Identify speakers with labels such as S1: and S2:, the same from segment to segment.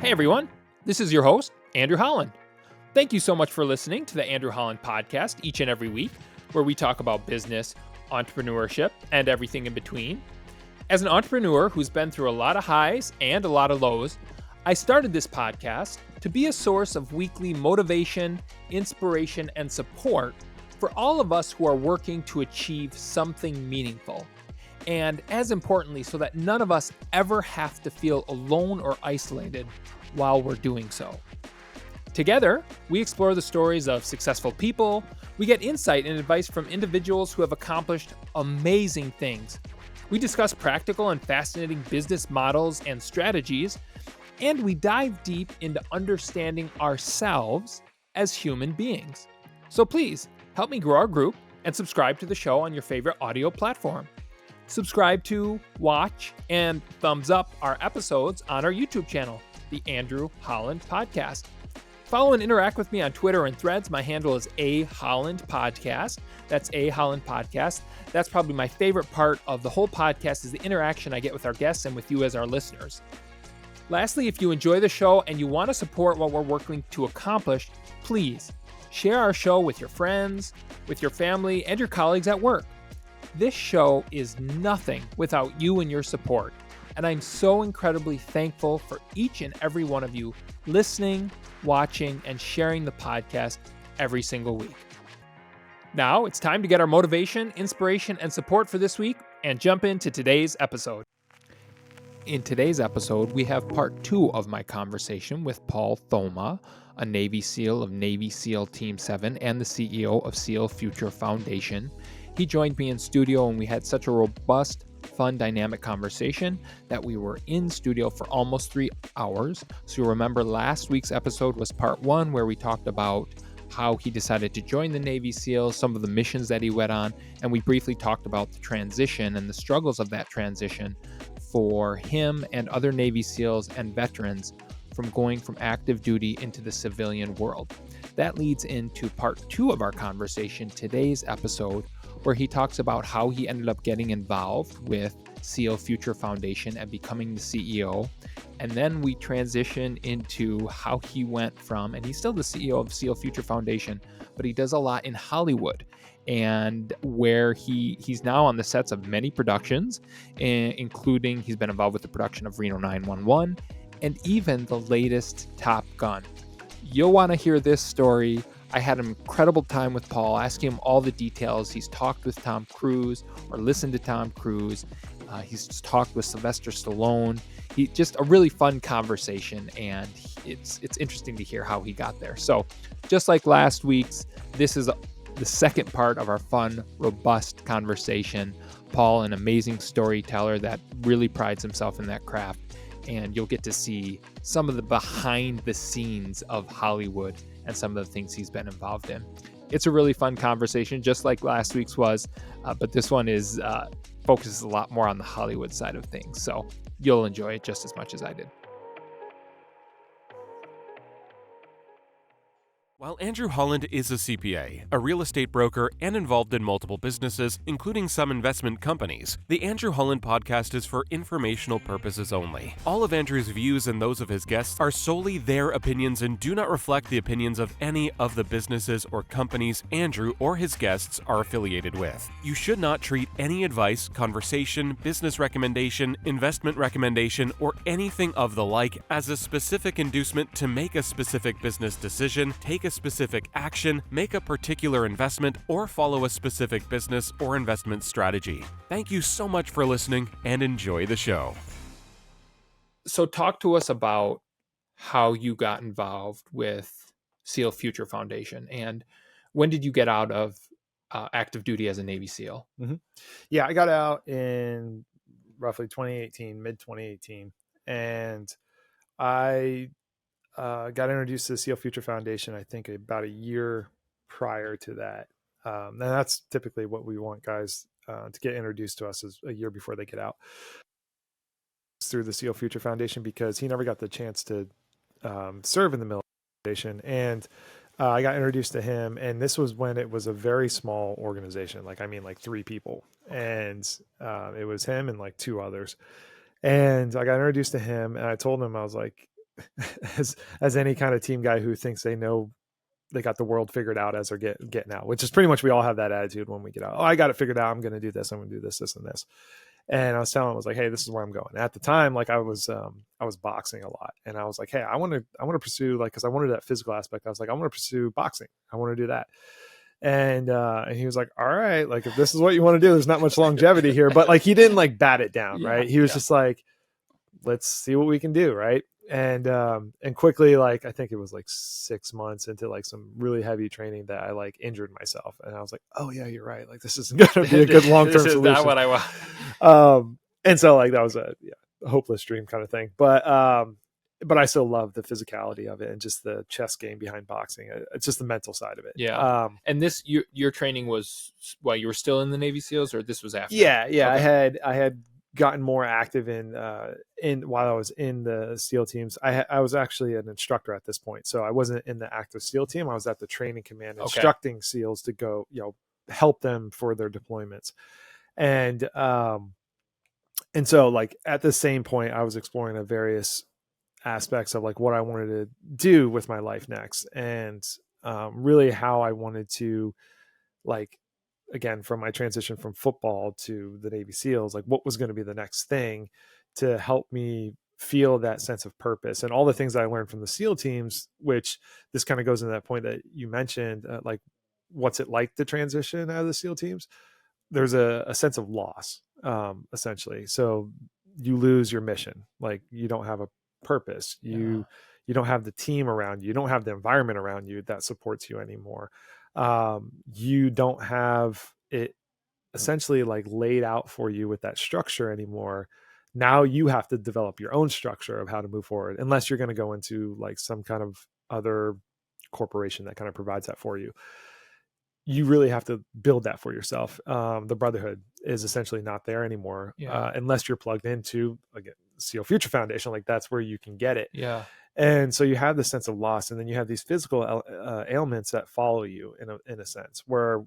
S1: Hey everyone, this is your host, Andrew Holland. Thank you so much for listening to the Andrew Holland podcast each and every week, where we talk about business, entrepreneurship, and everything in between. As an entrepreneur who's been through a lot of highs and a lot of lows, I started this podcast to be a source of weekly motivation, inspiration, and support for all of us who are working to achieve something meaningful. And as importantly, so that none of us ever have to feel alone or isolated while we're doing so. Together, we explore the stories of successful people, we get insight and advice from individuals who have accomplished amazing things. We discuss practical and fascinating business models and strategies, and we dive deep into understanding ourselves as human beings. So please, help me grow our group and subscribe to the show on your favorite audio platform. Subscribe to, watch, and thumbs up our episodes on our YouTube channel, the Andrew Holland Podcast. Follow and interact with me on Twitter and Threads. My handle is A Holland Podcast. That's A Holland Podcast. That's probably my favorite part of the whole podcast is the interaction I get with our guests and with you as our listeners. Lastly, if you enjoy the show and you want to support what we're working to accomplish, please share our show with your friends, with your family, and your colleagues at work. This show is nothing without you and your support, and I'm so incredibly thankful for each and every one of you listening, watching, and sharing the podcast every single week. Now it's time to get our motivation, inspiration, and support for this week and jump into today's episode. In today's episode, we have part 2 of my conversation with Paul Thoma, a Navy SEAL of Navy SEAL Team 7 and the CEO of SEAL Future Foundation. He joined me in studio and we had such a robust, fun, dynamic conversation that we were in studio for almost 3 hours. So you'll remember last week's episode was part 1 where we talked about how he decided to join the Navy SEALs, some of the missions that he went on, and we briefly talked about the transition and the struggles of that transition for him and other Navy SEALs and veterans from going from active duty into the civilian world. That leads into part 2 of our conversation, today's episode, where he talks about how he ended up getting involved with SEAL Future Foundation and becoming the CEO. And then we transition into how he went from, and he's still the CEO of SEAL Future Foundation, but he does a lot in Hollywood, and where he's now on the sets of many productions, including he's been involved with the production of Reno 911 and even the latest Top Gun. You'll want to hear this story. I had an incredible time with Paul, asking him all the details. He's talked with Tom Cruise or listened to Tom Cruise. He's just talked with Sylvester Stallone. Just a really fun conversation, and it's interesting to hear how he got there. So just like last week's, this is the second part of our fun, robust conversation. Paul, an amazing storyteller that really prides himself in that craft, and you'll get to see some of the behind the scenes of Hollywood and some of the things he's been involved in. It's a really fun conversation, just like last week's was, but this one is focuses a lot more on the Hollywood side of things. So you'll enjoy it just as much as I did.
S2: While Andrew Holland is a CPA, a real estate broker, and involved in multiple businesses, including some investment companies, the Andrew Holland podcast is for informational purposes only. All of Andrew's views and those of his guests are solely their opinions and do not reflect the opinions of any of the businesses or companies Andrew or his guests are affiliated with. You should not treat any advice, conversation, business recommendation, investment recommendation, or anything of the like as a specific inducement to make a specific business decision, take a specific action, make a particular investment, or follow a specific business or investment strategy. Thank you so much for listening and enjoy the show.
S1: So talk to us about how you got involved with SEAL Future Foundation, and when did you get out of active duty as a Navy SEAL?
S3: Mm-hmm. Yeah, I got out in roughly 2018, mid 2018, and I got introduced to the SEAL Future Foundation, I think about a year prior to that. And that's typically what we want guys to get introduced to us is a year before they get out. Through the SEAL Future Foundation, because he never got the chance to serve in the military. And I got introduced to him, and this was when it was a very small organization. Like 3 people. And it was him and 2 others. And I got introduced to him, and I told him, I was like, as any kind of team guy who thinks they know they got the world figured out as they're getting out, which is pretty much, we all have that attitude when we get out. Oh, I got it figured out. I'm going to do this. I'm going to do this, this, and this. And I was telling him, I was like, hey, this is where I'm going. At the time, like I was boxing a lot, and I was like, hey, I want to pursue, like, cause I wanted that physical aspect. I was like, I want to pursue boxing. I want to do that. And he was like, all right, like if this is what you want to do, there's not much longevity here, but like, he didn't like bat it down. Right. He was just like, let's see what we can do. Right. And quickly, like, I think it was like 6 months into like some really heavy training that I like injured myself. And I was like, oh yeah, you're right. Like, this isn't going to be a good long-term solution.
S1: This is not what I want.
S3: And so like, that was a hopeless dream kind of thing. But I still love the physicality of it and just the chess game behind boxing. It's just the mental side of it.
S1: Yeah. And this, your training was while you were still in the Navy SEALs, or this was after?
S3: Yeah. Okay. I had gotten more active in while I was in the SEAL teams. I was actually an instructor at this point. So I wasn't in the active SEAL team. I was at the training command instructing SEALs to go, help them for their deployments. And so like at the same point, I was exploring the various aspects of like what I wanted to do with my life next, and really how I wanted to, like, again, from my transition from football to the Navy SEALs, like what was going to be the next thing to help me feel that sense of purpose. And all the things that I learned from the SEAL teams, which this kind of goes into that point that you mentioned, like what's it like to transition out of the SEAL teams? There's a sense of loss, essentially. So you lose your mission. Like, you don't have a purpose. You don't have the team around you. You don't have the environment around you that supports you anymore. You don't have it essentially like laid out for you with that structure anymore. Now you have to develop your own structure of how to move forward, unless you're going to go into like some kind of other corporation that kind of provides that for you. You really have to build that for yourself. The brotherhood is essentially not there anymore, unless you're plugged into, again, SEAL Future Foundation. Like, that's where you can get it.
S1: Yeah.
S3: And so you have this sense of loss, and then you have these physical ailments that follow you in a sense, where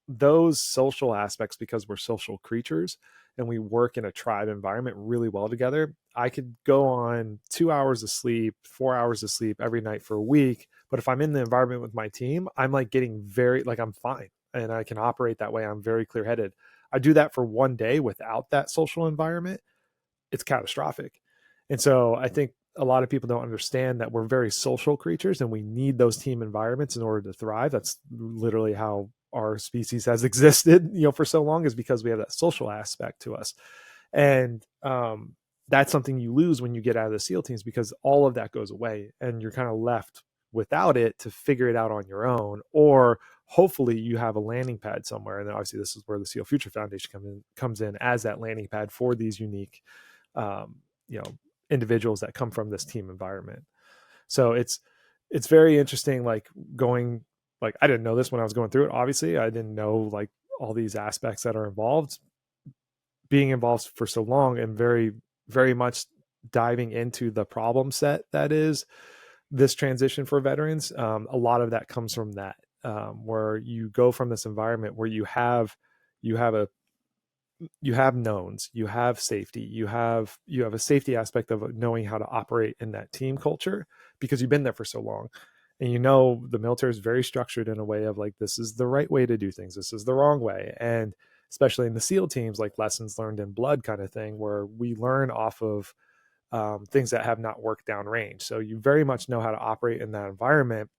S3: those social aspects, because we're social creatures and we work in a tribe environment really well together. I could go on 2 hours of sleep, 4 hours of sleep every night for a week. But if I'm in the environment with my team, I'm like getting I'm fine, and I can operate that way. I'm very clear headed. I do that for one day without that social environment, it's catastrophic. And so I think a lot of people don't understand that we're very social creatures and we need those team environments in order to thrive. That's literally how our species has existed, for so long, is because we have that social aspect to us. And that's something you lose when you get out of the SEAL teams, because all of that goes away and you're kind of left without it to figure it out on your own, or hopefully you have a landing pad somewhere. And then obviously this is where the SEAL Future Foundation comes in as that landing pad for these unique, individuals that come from this team environment. So it's very interesting, like going, like, I didn't know this when I was going through it. Obviously I didn't know like all these aspects that are involved, being involved for so long, and very, very much diving into the problem set that is this transition for veterans. A lot of that comes from that, where you go from this environment where you have knowns, you have safety, you have a safety aspect of knowing how to operate in that team culture, because you've been there for so long. And the military is very structured in a way of like, this is the right way to do things, this is the wrong way. And especially in the SEAL teams, like lessons learned in blood kind of thing, where we learn off of things that have not worked downrange. So you very much know how to operate in that environment,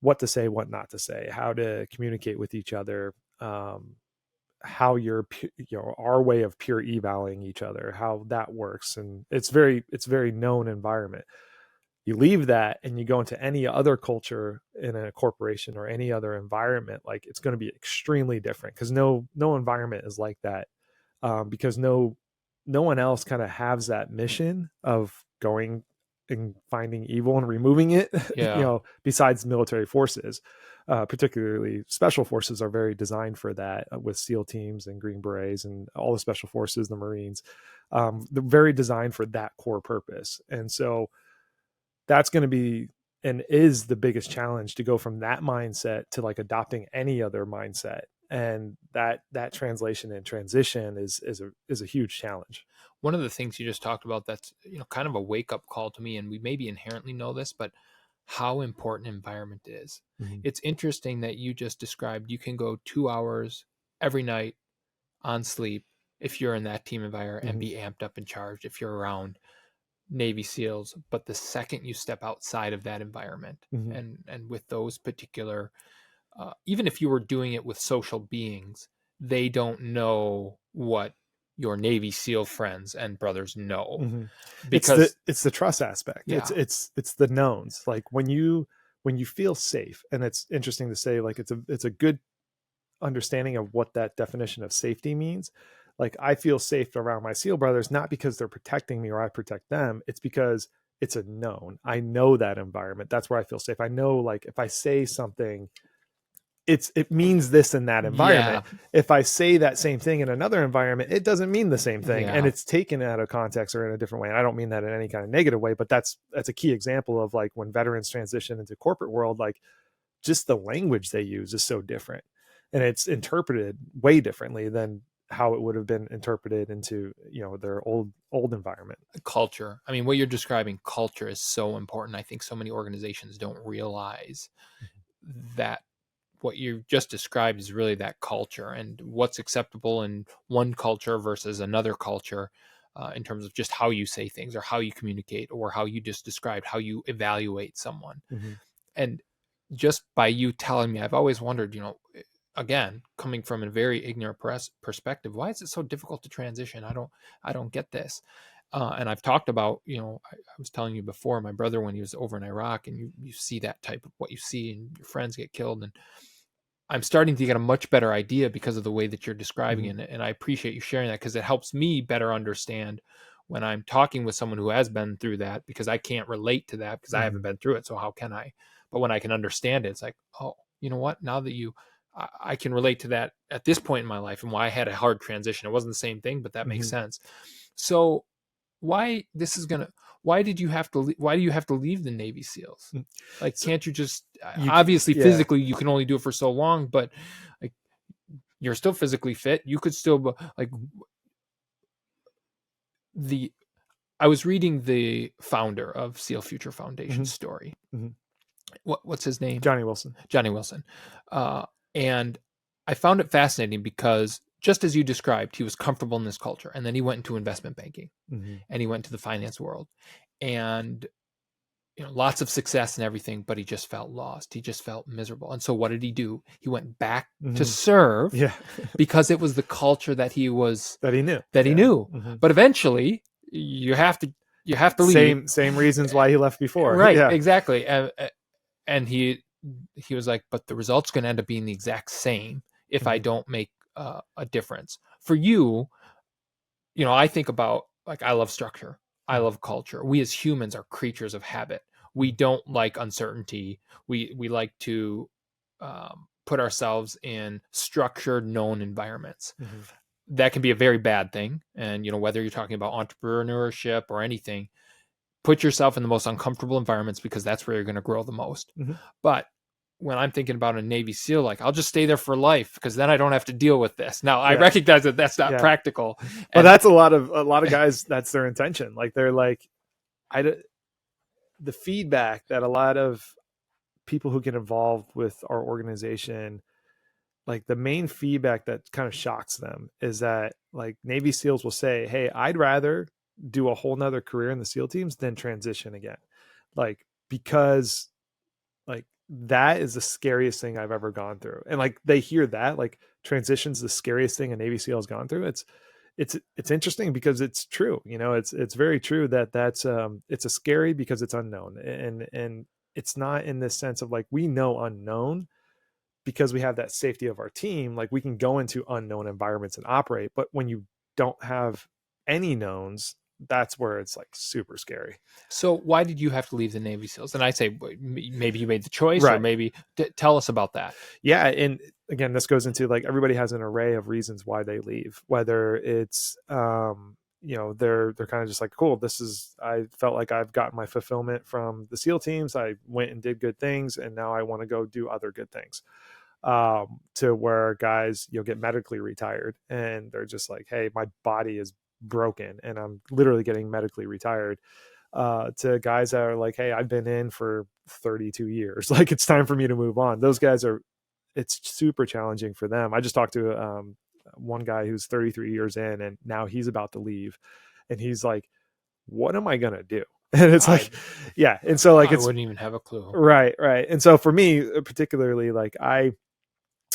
S3: what to say, what not to say, how to communicate with each other, how our way of peer evaluating each other, how that works. And it's very known environment. You leave that and you go into any other culture in a corporation or any other environment, like it's going to be extremely different, because no environment is like that, because no one else kind of has that mission of going and finding evil and removing it. Besides military forces, particularly special forces are very designed for that, with SEAL teams and Green Berets and all the special forces, the Marines. They're very designed for that core purpose. And so that's going to be and is the biggest challenge, to go from that mindset to like adopting any other mindset. and that translation and transition is a huge challenge.
S1: One of the things you just talked about that's kind of a wake up call to me, and we maybe inherently know this, but how important environment is.
S3: Mm-hmm.
S1: It's interesting that you just described you can go 2 hours every night on sleep if you're in that team environment and be amped up and charged if you're around Navy SEALs. But the second you step outside of that environment, and with those particular, even if you were doing it with social beings, they don't know what your Navy SEAL friends and brothers know, because
S3: it's the trust aspect.
S1: Yeah.
S3: It's the knowns. Like when you feel safe, and it's interesting to say, like it's a good understanding of what that definition of safety means. Like I feel safe around my SEAL brothers, not because they're protecting me or I protect them. It's because it's a known. I know that environment. That's where I feel safe. I know, like, if I say something, it means this in that environment.
S1: Yeah.
S3: If I say that same thing in another environment, it doesn't mean the same thing.
S1: Yeah.
S3: And it's taken out of context or in a different way. And I don't mean that in any kind of negative way, but that's a key example of, like, when veterans transition into corporate world, like, just the language they use is so different, and it's interpreted way differently than how it would have been interpreted into, their old environment.
S1: Culture. I mean, what you're describing, culture, is so important. I think so many organizations don't realize that what you just described is really that culture, and what's acceptable in one culture versus another culture, in terms of just how you say things or how you communicate or how you just described how you evaluate someone. And just by you telling me, I've always wondered, again, coming from a very ignorant perspective, why is it so difficult to transition? I don't get this. And I've talked about, I was telling you before, my brother, when he was over in Iraq, and you see that type of what you see, and your friends get killed. And I'm starting to get a much better idea because of the way that you're describing it. And I appreciate you sharing that, because it helps me better understand when I'm talking with someone who has been through that, because I can't relate to that because I haven't been through it. So how can I? But when I can understand it, it's like, oh, you know what? Now that I can relate to that at this point in my life, and why I had a hard transition. It wasn't the same thing, but that makes sense. So why do you have to leave the Navy SEALs? Like, can't you just, obviously physically you can only do it for so long, but like, you're still physically fit. You could still, like, I was reading the founder of SEAL Future Foundation's story. What's his name?
S3: Johnny Wilson.
S1: And I found it fascinating because, just as you described, he was comfortable in this culture, and then he went into investment banking, and he went to the finance world, and lots of success and everything, but he just felt lost. He just felt miserable. And so what did he do? He went back to serve, because it was the culture that he knew. But eventually you have to leave.
S3: Same reasons why he left before.
S1: Right. Yeah. Exactly. And he was like, but the result's going to end up being the exact same if I don't make a difference. For you, I think about, like, I love structure. I love culture. We as humans are creatures of habit. We don't like uncertainty. We like to put ourselves in structured, known environments. That can be a very bad thing. And, whether you're talking about entrepreneurship or anything, put yourself in the most uncomfortable environments, because that's where you're going to grow the most. But when I'm thinking about a Navy SEAL, like, I'll just stay there for life, because then I don't have to deal with this. Now, I recognize that that's not practical.
S3: But that's a lot of guys, that's their intention. Like, they're like, the feedback that a lot of people who get involved with our organization, like, the main feedback that kind of shocks them is that, like, Navy SEALs will say, hey, I'd rather do a whole nother career in the SEAL teams than transition again. Like, because, like, that is the scariest thing I've ever gone through. And, like, they hear that, like, transition's the scariest thing a Navy SEAL has gone through. It's interesting because it's true. It's very true that's it's a scary because it's unknown, and it's not in this sense of, like, we know unknown because we have that safety of our team. Like, we can go into unknown environments and operate, but when you don't have any knowns, that's where it's, like, super scary.
S1: So why did you have to leave the Navy SEALs? And I say, maybe you made the choice, right? Or maybe tell us about that.
S3: Yeah. And again, this goes into, like, everybody has an array of reasons why they leave, whether it's, they're kind of just like, cool, I felt like I've gotten my fulfillment from the SEAL teams. I went and did good things, and now I want to go do other good things. to where guys, get medically retired and they're just like, hey, my body is broken and I'm literally getting medically retired, to guys that are like, hey, I've been in for 32 years. Like, it's time for me to move on. Those guys it's super challenging for them. I just talked to one guy who's 33 years in and now he's about to leave. And he's like, what am I going to do? And it's like, yeah. And so like,
S1: I wouldn't even have a clue.
S3: Right. And so for me, particularly, like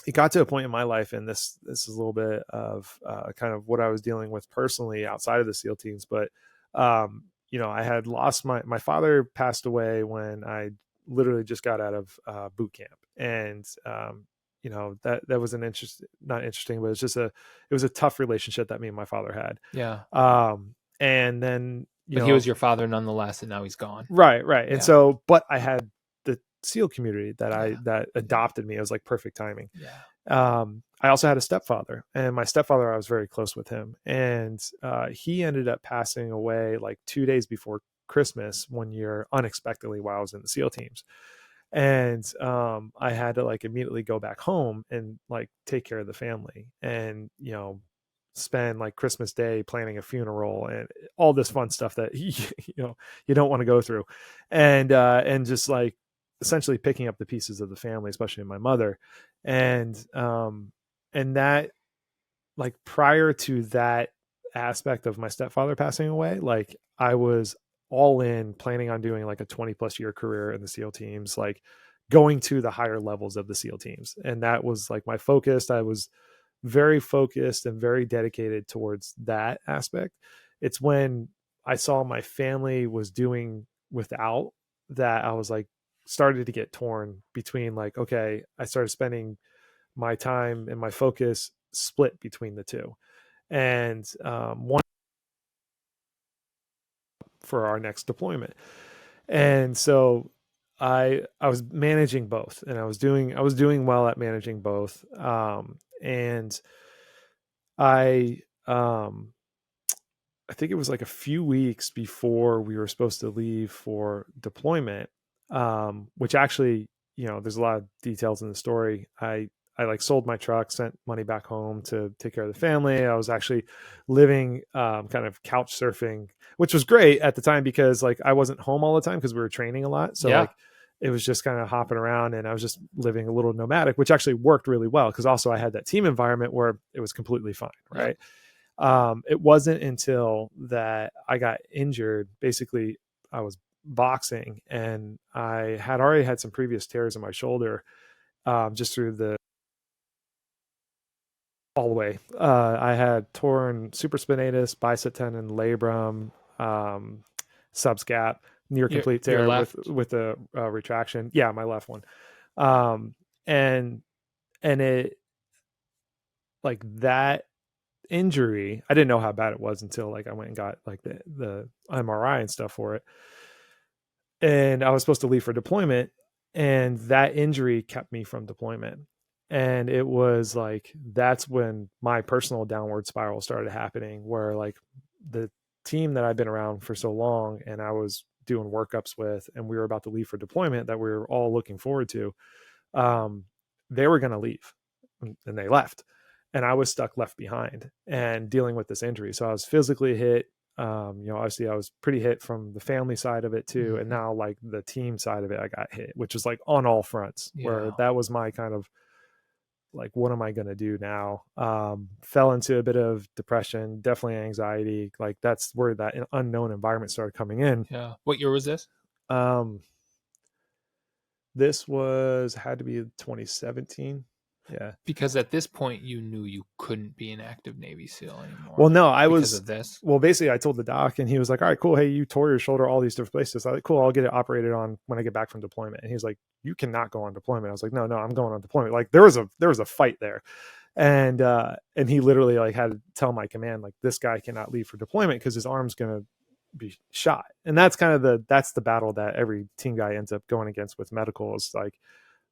S3: it got to a point in my life, and this is a little bit of kind of what I was dealing with personally outside of the SEAL teams. But, I had lost my father passed away when I literally just got out of boot camp. And, that was not interesting, but it's just it was a tough relationship that me and my father had.
S1: Yeah.
S3: And then,
S1: but he was your father nonetheless, and now he's gone.
S3: Right.
S1: Yeah.
S3: And so, but I had the SEAL community that adopted me. It was like perfect timing.
S1: Yeah.
S3: I also had a stepfather, and my stepfather, I was very close with him, and he ended up passing away like 2 days before Christmas one year, unexpectedly, while I was in the SEAL teams. And I had to like immediately go back home and like take care of the family, and spend like Christmas Day planning a funeral and all this fun stuff that you don't want to go through, and just like essentially picking up the pieces of the family, especially my mother. And that, like, prior to that aspect of my stepfather passing away, like, I was all in planning on doing like a 20+ year career in the SEAL teams, like going to the higher levels of the SEAL teams. And that was like my focus. I was very focused and very dedicated towards that aspect. It's when I saw my family was doing without that, I was like, started to get torn between like, okay, I started spending my time and my focus split between the two. And one for our next deployment. And so I was managing both, and I was doing well at managing both. And I think it was like a few weeks before we were supposed to leave for deployment, which actually, there's a lot of details in the story. I like sold my truck, sent money back home to take care of the family. I was actually living kind of couch surfing, which was great at the time because like I wasn't home all the time because we were training a lot. So like it was just kind of hopping around, and I was just living a little nomadic, which actually worked really well because also I had that team environment where it was completely fine. Right. It wasn't until that I got injured. Basically, I was boxing, and I had already had some previous tears in my shoulder, just through the all the way. I had torn supraspinatus, bicep tendon, labrum, subscap, near complete tear with a retraction. Yeah, my left one. And it, like, that injury, I didn't know how bad it was until like I went and got like the MRI and stuff for it. And I was supposed to leave for deployment, and that injury kept me from deployment. And it was like, that's when my personal downward spiral started happening, where like the team that I've been around for so long and I was doing workups with, and we were about to leave for deployment that we were all looking forward to, they were going to leave, and they left. And I was stuck left behind and dealing with this injury. So I was physically hit. Obviously I was pretty hit from the family side of it too. And now like the team side of it, I got hit, which was like on all fronts, where that was my kind of like, what am I going to do now? Fell into a bit of depression, definitely anxiety. Like that's where that unknown environment started coming in.
S1: Yeah. What year was this?
S3: This had to be 2017. Yeah.
S1: Because at this point you knew you couldn't be an active Navy SEAL anymore.
S3: Well, no, I
S1: was of this.
S3: Well, basically I told the doc, and he was like, all right, cool. Hey, you tore your shoulder all these different places. I was like, cool, I'll get it operated on when I get back from deployment. And he's like, you cannot go on deployment. I was like, no, I'm going on deployment. Like there was a fight there. And he literally like had to tell my command, like, this guy cannot leave for deployment because his arm's going to be shot. And that's kind of that's the battle that every team guy ends up going against with medical, is like,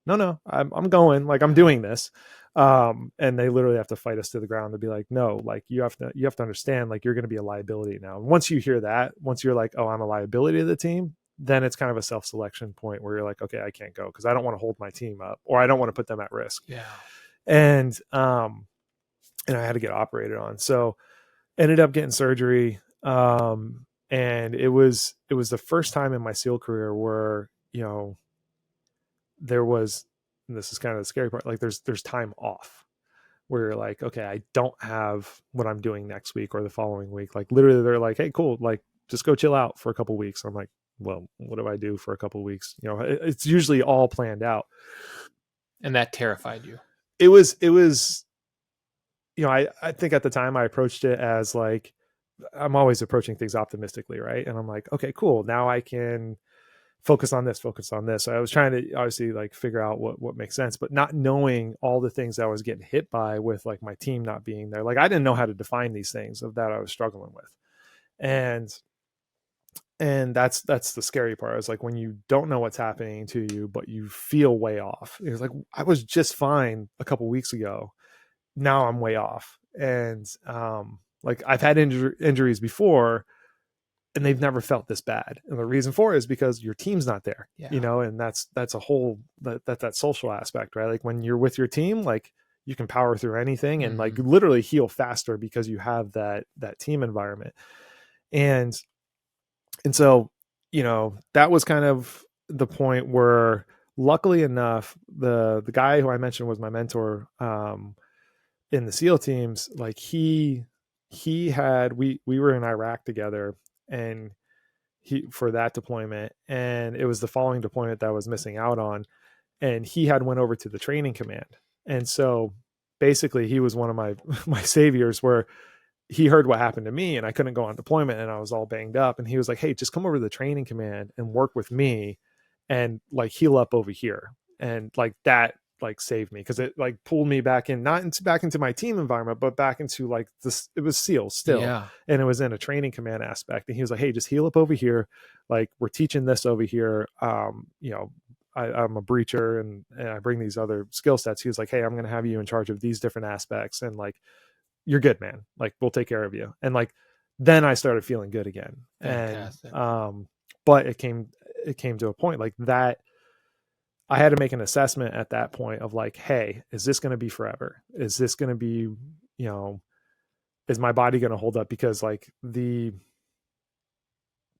S3: no, I'm going, like, I'm doing this. And they literally have to fight us to the ground to be like, no, like you have to understand, like, you're going to be a liability now. And once you hear that, once you're like, oh, I'm a liability to the team, then it's kind of a self-selection point where you're like, okay, I can't go because I don't want to hold my team up, or I don't want to put them at risk.
S1: Yeah.
S3: And I had to get operated on. So ended up getting surgery. And it was the first time in my SEAL career where, there was, and this is kind of the scary part, like there's time off where you're like, okay, I don't have what I'm doing next week or the following week. Like literally they're like, hey, cool. Like just go chill out for a couple of weeks. I'm like, well, what do I do for a couple of weeks? It's usually all planned out.
S1: And that terrified you.
S3: It was, I think at the time I approached it as like, I'm always approaching things optimistically. Right. And I'm like, okay, cool. Now I can focus on this. So I was trying to obviously like figure out what makes sense, but not knowing all the things that I was getting hit by with like my team not being there. Like I didn't know how to define these things of that I was struggling with. And that's the scary part. It's like when you don't know what's happening to you, but you feel way off. It's like, I was just fine a couple of weeks ago. Now I'm way off. And like I've had injuries before, and they've never felt this bad. And the reason for it is because your team's not there, and that's a whole, that social aspect, right? Like when you're with your team, like you can power through anything and like literally heal faster because you have that team environment. And so, that was kind of the point where luckily enough, the guy who I mentioned was my mentor, in the SEAL teams, like he had, we were in Iraq together, and for that deployment, and it was the following deployment that I was missing out on, and he had went over to the training command. And so basically he was one of my saviors, where he heard what happened to me and I couldn't go on deployment and I was all banged up. And he was like, hey, just come over to the training command and work with me and like heal up over here. And like that like saved me, because it like pulled me back in, back into my team environment, but back into like this, it was SEAL still.
S1: Yeah.
S3: And it was in a training command aspect. And he was like, hey, just heal up over here. Like we're teaching this over here. I'm a breacher and I bring these other skill sets. He was like, hey, I'm going to have you in charge of these different aspects. And like, you're good, man. Like we'll take care of you. And like, then I started feeling good again. Fantastic. And, but it came to a point like that. I had to make an assessment at that point of like, hey, is this going to be forever? Is this going to be, is my body going to hold up? Because like to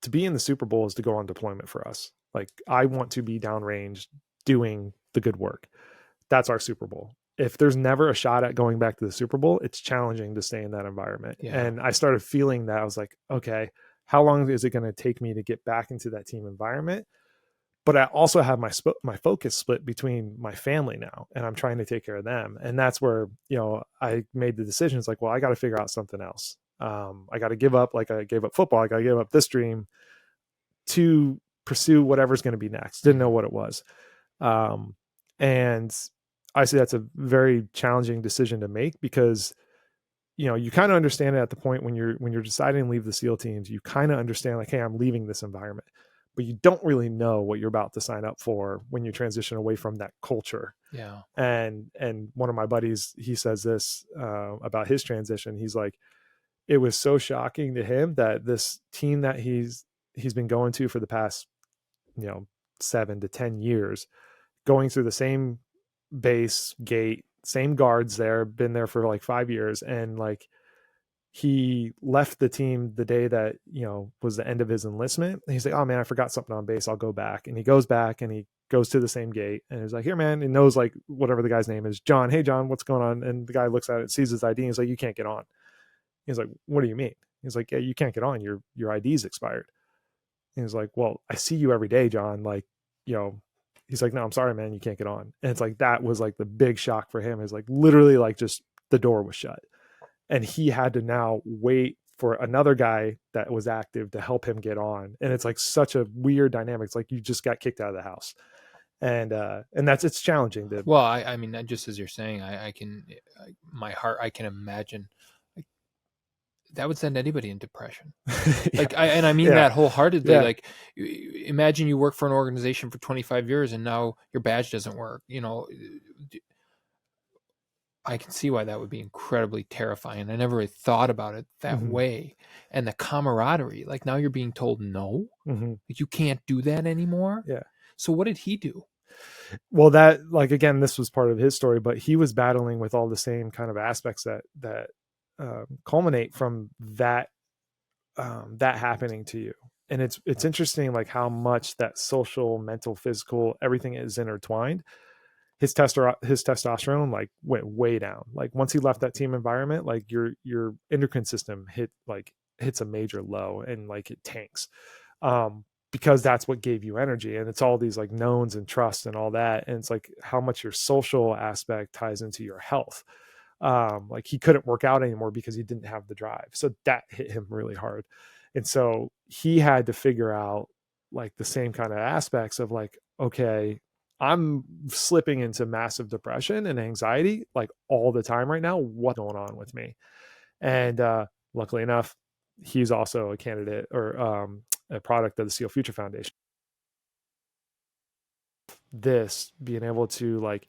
S3: be in the Super Bowl is to go on deployment for us. Like I want to be downrange doing the good work. That's our Super Bowl. If there's never a shot at going back to the Super Bowl, it's challenging to stay in that environment. Yeah. And I started feeling that. I was like, okay, how long is it going to take me to get back into that team environment? But I also have my focus split between my family now, and I'm trying to take care of them. And that's where, I made the decision. It's like, well, I got to figure out something else. I got to give up, like I gave up football. I got to give up this dream to pursue whatever's going to be next. Didn't know what it was. And I see that's a very challenging decision to make, because, you kind of understand it at the point when you're deciding to leave the SEAL teams, you kind of understand like, hey, I'm leaving this environment. But you don't really know what you're about to sign up for when you transition away from that culture. Yeah. And one of my buddies, he says this about his transition. He's like, it was so shocking to him that this team that he's been going to for the past, 7 to 10 years, going through the same base gate, same guards there, been there for like 5 years. And like, he left the team the day that, was the end of his enlistment. And he's like, oh man, I forgot something on base. I'll go back. And he goes back and he goes to the same gate and he's like, here, man. And knows like whatever the guy's name is, John. Hey, John, what's going on? And the guy looks at it, sees his ID. And he's like, you can't get on. He's like, what do you mean? He's like, yeah, you can't get on. Your ID's expired. And he's like, well, I see you every day, John. Like, he's like, no, I'm sorry, man. You can't get on. And it's like, that was like the big shock for him. Is like literally like just the door was shut. And he had to now wait for another guy that was active to help him get on. And it's like such a weird dynamic. It's like you just got kicked out of the house. And it's challenging.
S1: Well, I mean, just as you're saying, I can imagine like, that would send anybody in depression. Yeah. Like, I mean that wholeheartedly. Yeah. Like, imagine you work for an organization for 25 years and now your badge doesn't work, I can see why that would be incredibly terrifying. I never really thought about it that
S3: Mm-hmm.
S1: way. And the camaraderie, like now you're being told no,
S3: Mm-hmm.
S1: like you can't do that anymore.
S3: Yeah.
S1: So what did he do?
S3: Well, that, like, again, this was part of his story, but he was battling with all the same kind of aspects that culminate from that that happening to you. And it's interesting, like how much that social, mental, physical, everything is intertwined. His testosterone like went way down. Like once he left that team environment, like your endocrine system hits a major low, and like it tanks. Because that's what gave you energy, and it's all these like knowns and trust and all that, and it's like how much your social aspect ties into your health. Like he couldn't work out anymore because he didn't have the drive, so that hit him really hard. And so he had to figure out like the same kind of aspects of like, okay, I'm slipping into massive depression and anxiety like all the time right now, what's going on with me? And luckily enough, he's also a candidate or a product of the Seal Future Foundation. This being able to like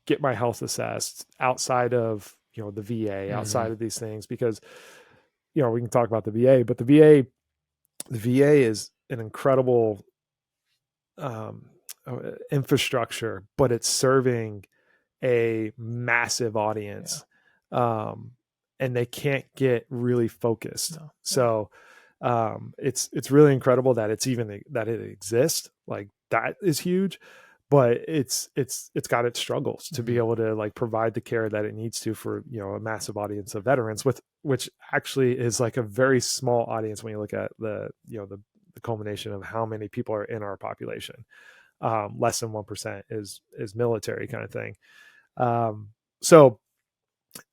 S3: get my health assessed outside of, you know, the VA, outside of these things, because, you know, we can talk about the VA, but the VA is an incredible infrastructure, but it's serving a massive audience. And they can't get really focused.
S1: No.
S3: So it's really incredible that that it exists. Like that is huge, but it's got its struggles to be able to like provide the care that it needs to for, you know, a massive audience of veterans, with which actually is like a very small audience when you look at the, you know, the culmination of how many people are in our population. Less than 1% is military kind of thing. So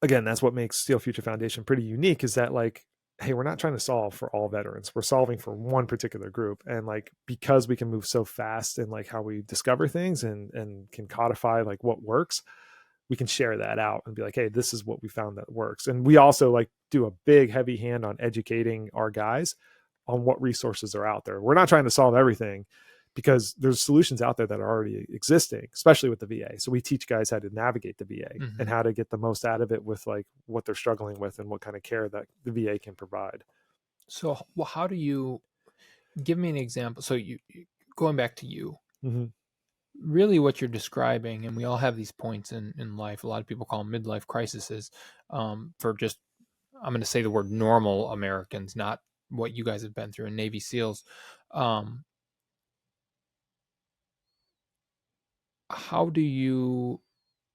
S3: again, that's what makes Steel Future Foundation pretty unique, is that like, hey, we're not trying to solve for all veterans. We're solving for one particular group. And like, because we can move so fast in like how we discover things and can codify like what works, we can share that out and be like, hey, this is what we found that works. And we also like do a big heavy hand on educating our guys on what resources are out there. We're not trying to solve everything, because there's solutions out there that are already existing, especially with the VA. So we teach guys how to navigate the VA and how to get the most out of it with like what they're struggling with and what kind of care that the VA can provide.
S1: So well, how do you give me an example? So you going back to you, really what you're describing, and we all have these points in life. A lot of people call them midlife crises, for just, I'm going to say the word normal Americans, not what you guys have been through in Navy SEALs. How do you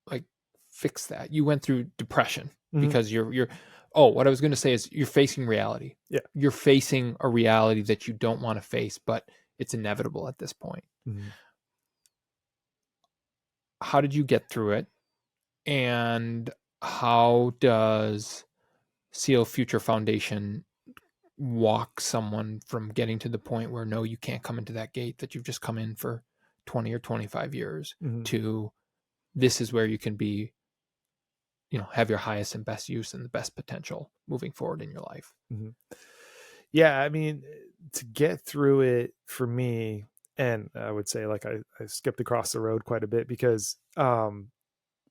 S1: like fix that? You went through depression because you're what I was going to say is you're facing reality.
S3: Yeah.
S1: You're facing a reality that you don't want to face, but it's inevitable at this point. How did you get through it? And how does SEAL Future Foundation walk someone from getting to the point where, no, you can't come into that gate that you've just come in for 20 or 25 years to this is where you can be, you know, have your highest and best use and the best potential moving forward in your life?
S3: Yeah. I mean, to get through it for me, and I would say like I skipped across the road quite a bit because, you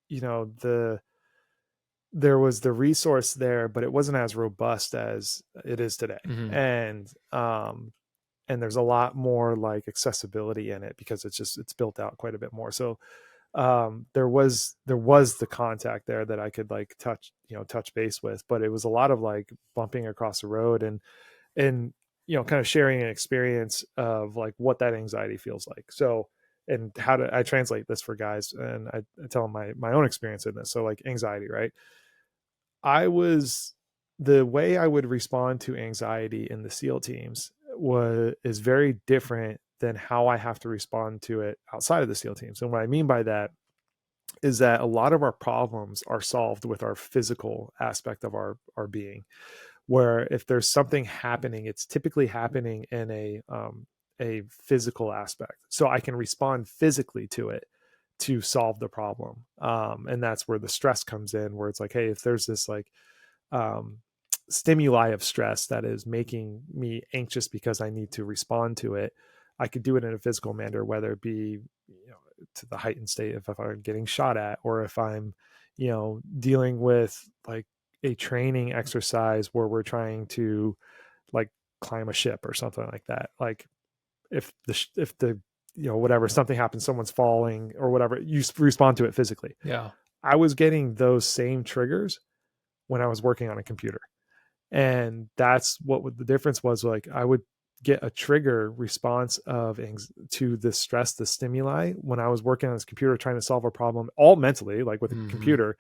S3: know, there was the resource there, but it wasn't as robust as it is today. And there's a lot more like accessibility in it because it's built out quite a bit more. So there was the contact there that I could like touch base with, but it was a lot of like bumping across the road and you know, kind of sharing an experience of like what that anxiety feels like. So, and how to, I translate this for guys, and I tell them my own experience in this. So like anxiety, right? The way I would respond to anxiety in the SEAL teams is very different than how I have to respond to it outside of the SEAL teams. And what I mean by that is that a lot of our problems are solved with our physical aspect of our being, where if there's something happening, it's typically happening in a physical aspect. So I can respond physically to it to solve the problem. And that's where the stress comes in, where it's like, hey, if there's this like stimuli of stress that is making me anxious because I need to respond to it, I could do it in a physical manner, whether it be, you know, to the heightened state if I'm getting shot at, or if I'm, dealing with like a training exercise where we're trying to like climb a ship or something like that. Like if the whatever, something happens, someone's falling or whatever, you respond to it physically.
S1: Yeah.
S3: I was getting those same triggers when I was working on a computer. And that's what the difference was. Like I would get a trigger response to the stress, the stimuli when I was working on this computer trying to solve a problem, all mentally, like with a computer,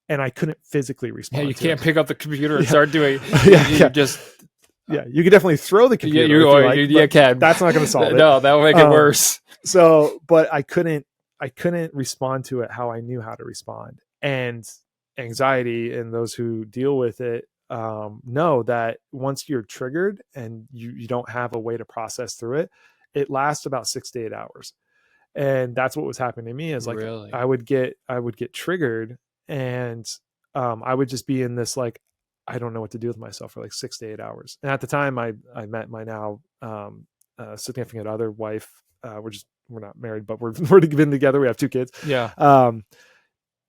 S3: and I couldn't physically respond.
S1: Yeah, you can't pick up the computer and
S3: Yeah.
S1: start doing.
S3: Yeah.
S1: Just
S3: yeah, you could definitely throw the computer.
S1: you can.
S3: That's not going to solve it.
S1: No, that will make it worse.
S3: So, but I couldn't respond to it how I knew how to respond. And anxiety, and those who deal with it know that once you're triggered and you don't have a way to process through it, it lasts about 6 to 8 hours. And that's what was happening to me is like,
S1: Really?
S3: I would get triggered, and I would just be in this, like, I don't know what to do with myself for like 6 to 8 hours. And at the time I met my now significant other, wife. We're not married, but we're been together. We have 2 kids.
S1: Yeah.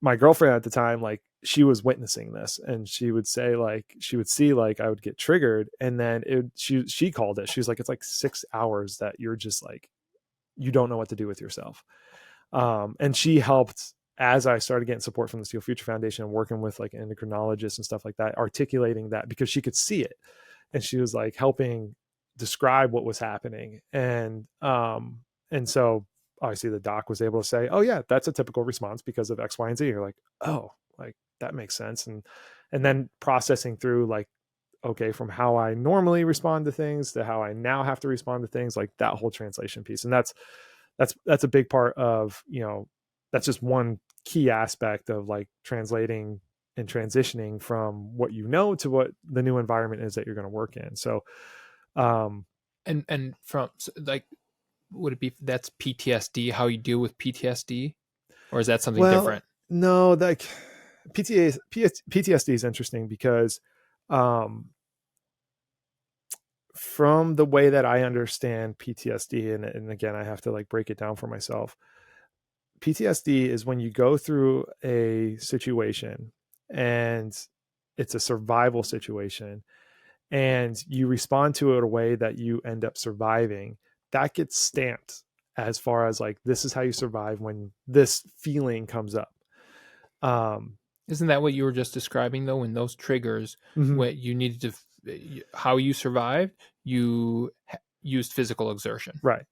S3: My girlfriend at the time, like, she was witnessing this, and she would say, like, she would see, like, I would get triggered, and then she called it. She was like, it's like 6 hours that you're just like, you don't know what to do with yourself. And she helped as I started getting support from the Steel Future Foundation and working with like endocrinologists and stuff like that, articulating that because she could see it, and she was like helping describe what was happening. And so obviously the doc was able to say, oh yeah, that's a typical response because of X, Y, and Z. You're like, oh, like that makes sense. And then processing through, like, okay, from how I normally respond to things to how I now have to respond to things, like that whole translation piece. And that's a big part of, that's just one key aspect of like translating and transitioning from what you know to what the new environment is that you're going to work in. So,
S1: and from like, would it be that's PTSD? How you deal with PTSD, or is that something different?
S3: No, like PTSD is interesting because, from the way that I understand PTSD, and again, I have to like break it down for myself. PTSD is when you go through a situation and it's a survival situation, and you respond to it in a way that you end up surviving. That gets stamped as far as like, this is how you survive when this feeling comes up.
S1: Isn't that what you were just describing though? When those triggers, what you needed to, how you survived, you used physical exertion.
S3: Right.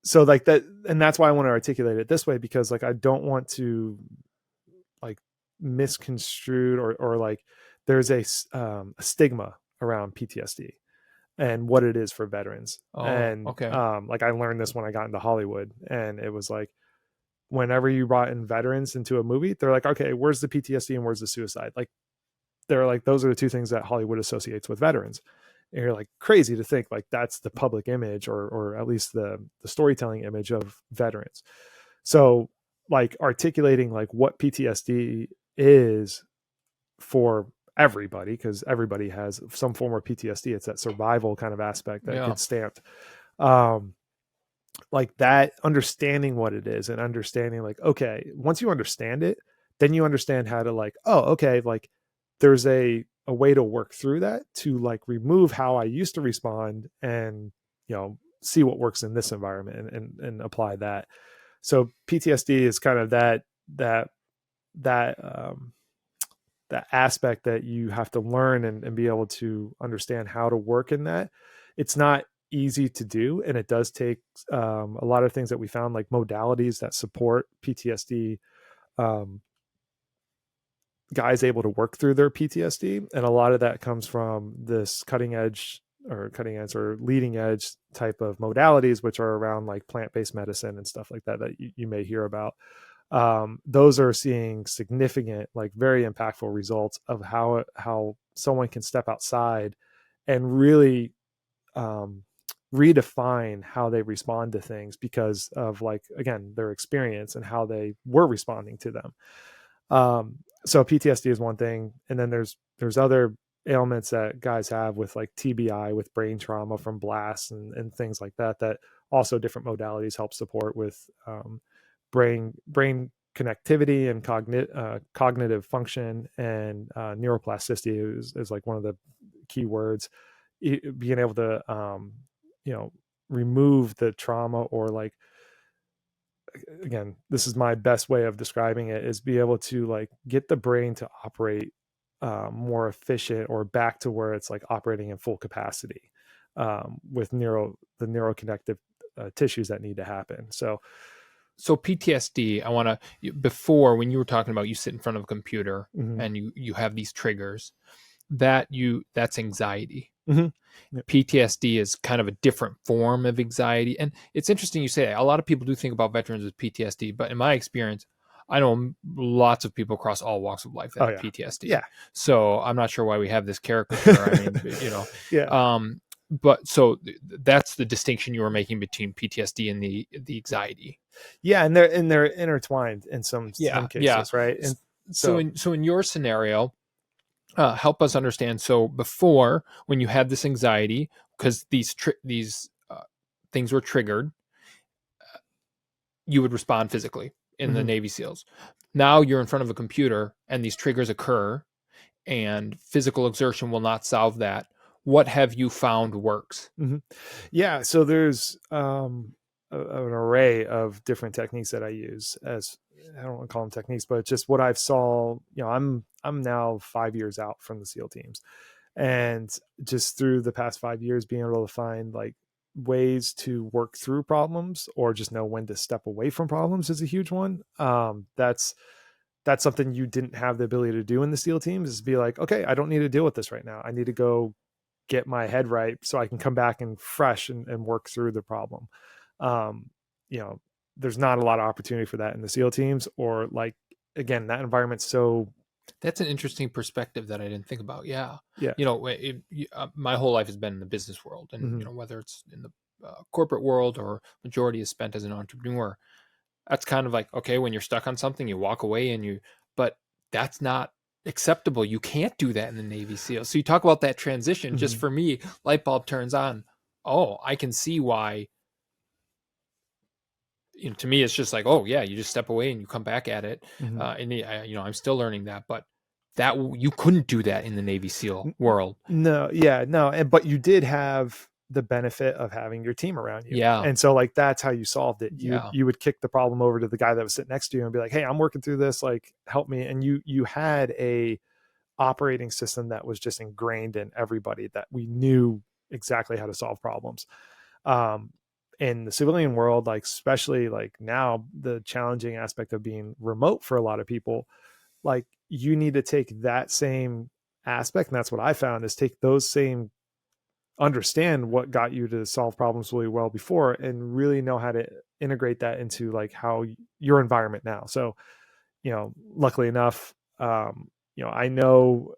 S3: So like that, and that's why I want to articulate it this way, because like, I don't want to like misconstrued or like there's a stigma around PTSD and what it is for veterans.
S1: Oh,
S3: and
S1: okay.
S3: Like I learned this when I got into Hollywood, and it was like, whenever you brought in veterans into a movie, they're like, okay, where's the PTSD and where's the suicide? Like, they're like, those are the two things that Hollywood associates with veterans. And you're like, crazy to think like that's the public image, or at least the storytelling image of veterans. So like articulating like what PTSD is for everybody, because everybody has some form of PTSD. It's that survival kind of aspect that gets stamped. Like that, understanding what it is and understanding like, okay, once you understand it, then you understand how to like, oh, okay, like there's a way to work through that to like remove how I used to respond and, see what works in this environment and apply that. So PTSD is kind of that aspect that you have to learn and be able to understand how to work in that. It's not easy to do, and it does take a lot of things that we found, like modalities that support PTSD, guys able to work through their PTSD, and a lot of that comes from this cutting edge or leading edge type of modalities, which are around like plant-based medicine and stuff like that you may hear about. Those are seeing significant, like very impactful results of how someone can step outside and really redefine how they respond to things because of, like, again, their experience and how they were responding to them. So PTSD is one thing. And then there's other ailments that guys have with like TBI, with brain trauma from blasts and things like that also different modalities help support with brain connectivity and cognitive function, and neuroplasticity is like one of the key words. Being able to remove the trauma, or like, again, this is my best way of describing it, is be able to like get the brain to operate more efficient, or back to where it's like operating in full capacity, with the neuroconnective tissues that need to happen. So
S1: PTSD, I want to, before, when you were talking about you sit in front of a computer
S3: mm-hmm.
S1: and you have these triggers, that's anxiety.
S3: Mm-hmm. Yep.
S1: PTSD is kind of a different form of anxiety. And it's interesting you say that. A lot of people do think about veterans with PTSD, but in my experience, I know lots of people across all walks of life that have PTSD.
S3: Yeah.
S1: So I'm not sure why we have this caricature. I mean,
S3: yeah.
S1: But so that's the distinction you were making between PTSD and the anxiety.
S3: Yeah, and they're intertwined in some cases, right? And
S1: so in your scenario, help us understand. So before, when you had this anxiety, because these things were triggered, you would respond physically in the Navy SEALs. Now you're in front of a computer and these triggers occur, and physical exertion will not solve that. What have you found works?
S3: Yeah, so there's an array of different techniques that I use. As I don't want to call them techniques, but just what I've saw. I'm now 5 years out from the SEAL teams, and just through the past 5 years, being able to find like ways to work through problems, or just know when to step away from problems, is a huge one. That's something you didn't have the ability to do in the SEAL teams, is be like, okay, I don't need to deal with this right now. I need to go get my head right so I can come back and fresh and work through the problem. There's not a lot of opportunity for that in the SEAL teams, or like, again, that environment's so.
S1: That's an interesting perspective that I didn't think about. Yeah.
S3: Yeah.
S1: My whole life has been in the business world, and whether it's in the corporate world or majority is spent as an entrepreneur, that's kind of like, okay, when you're stuck on something, you walk away but that's not acceptable. You can't do that in the Navy SEAL. So you talk about that transition. Just for me, light bulb turns on. Oh, I can see why. To me, it's just like, oh yeah, you just step away and you come back at it. I'm still learning that, but that you couldn't do that in the Navy SEAL world.
S3: No, but you did have the benefit of having your team around you.
S1: Yeah.
S3: And so like, that's how you solved it. You would kick the problem over to the guy that was sitting next to you and be like, hey, I'm working through this, like, help me. And you had a operating system that was just ingrained in everybody, that we knew exactly how to solve problems. In the civilian world, like, especially like now, the challenging aspect of being remote for a lot of people, like, you need to take that same aspect. And that's what I found, is take those same, understand what got you to solve problems really well before, and really know how to integrate that into like how your environment now. So, luckily enough, I know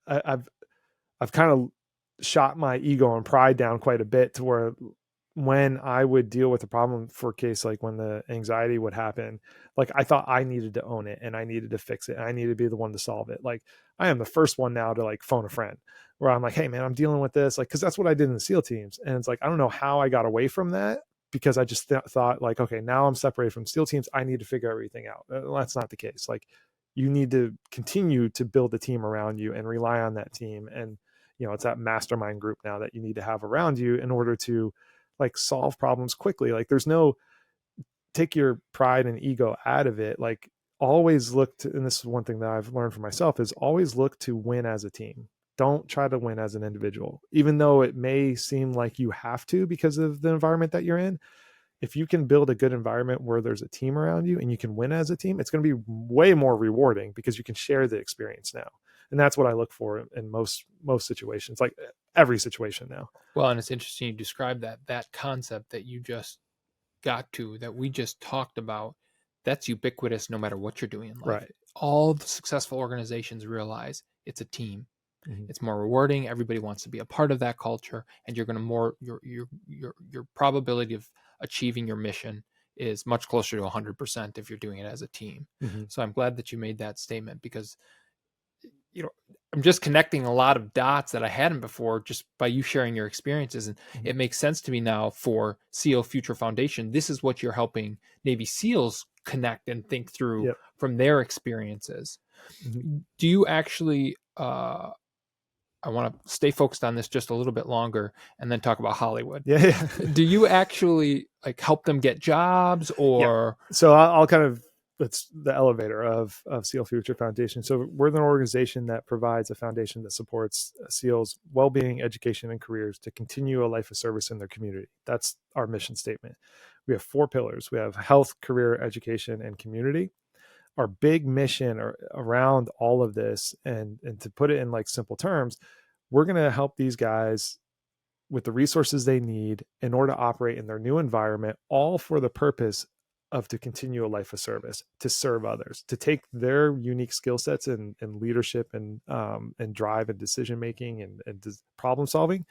S3: I've kind of shot my ego and pride down quite a bit, to where when I would deal with a problem, for a case like when the anxiety would happen, like, I thought I needed to own it and I needed to fix it. And I needed to be the one to solve it. Like, I am the first one now to like phone a friend, where I'm like, hey man, I'm dealing with this. Like, cause that's what I did in the SEAL teams. And it's like, I don't know how I got away from that, because I just thought like, okay, now I'm separated from SEAL teams, I need to figure everything out. That's not the case. Like, you need to continue to build a team around you and rely on that team. And, it's that mastermind group now that you need to have around you in order to like solve problems quickly. Like, there's no, take your pride and ego out of it. Like, always look to, and this is one thing that I've learned for myself, is always look to win as a team. Don't try to win as an individual, even though it may seem like you have to because of the environment that you're in. If you can build a good environment where there's a team around you and you can win as a team, it's going to be way more rewarding, because you can share the experience now. And that's what I look for in most situations, like every situation now.
S1: Well, and it's interesting you describe that concept that you just got to, that we just talked about. That's ubiquitous no matter what you're doing in life.
S3: Right.
S1: All the successful organizations realize it's a team. It's more rewarding. Everybody wants to be a part of that culture, and you're going to your probability of achieving your mission is much closer to 100% if you're doing it as a team. So I'm glad that you made that statement, because I'm just connecting a lot of dots that I hadn't before, just by you sharing your experiences. And it makes sense to me now for SEAL Future Foundation. This is what you're helping Navy SEALs connect and think through
S3: Yep.
S1: from their experiences.
S3: Mhm.
S1: Do you actually, I want to stay focused on this just a little bit longer and then talk about Hollywood.
S3: Yeah. Yeah.
S1: Do you actually like help them get jobs,
S3: Yeah.
S1: or?
S3: So I'll kind of, that's the elevator of SEAL Future Foundation. So we're an organization that provides a foundation that supports SEALs' well-being, education, and careers to continue a life of service in their community. That's our mission statement. We have 4 pillars. We have health, career, education, and community. Our big mission around all of this, and to put it in like simple terms, we're going to help these guys with the resources they need in order to operate in their new environment, all for the purpose of to continue a life of service, to serve others, to take their unique skill sets and leadership and drive and decision making and problem solving,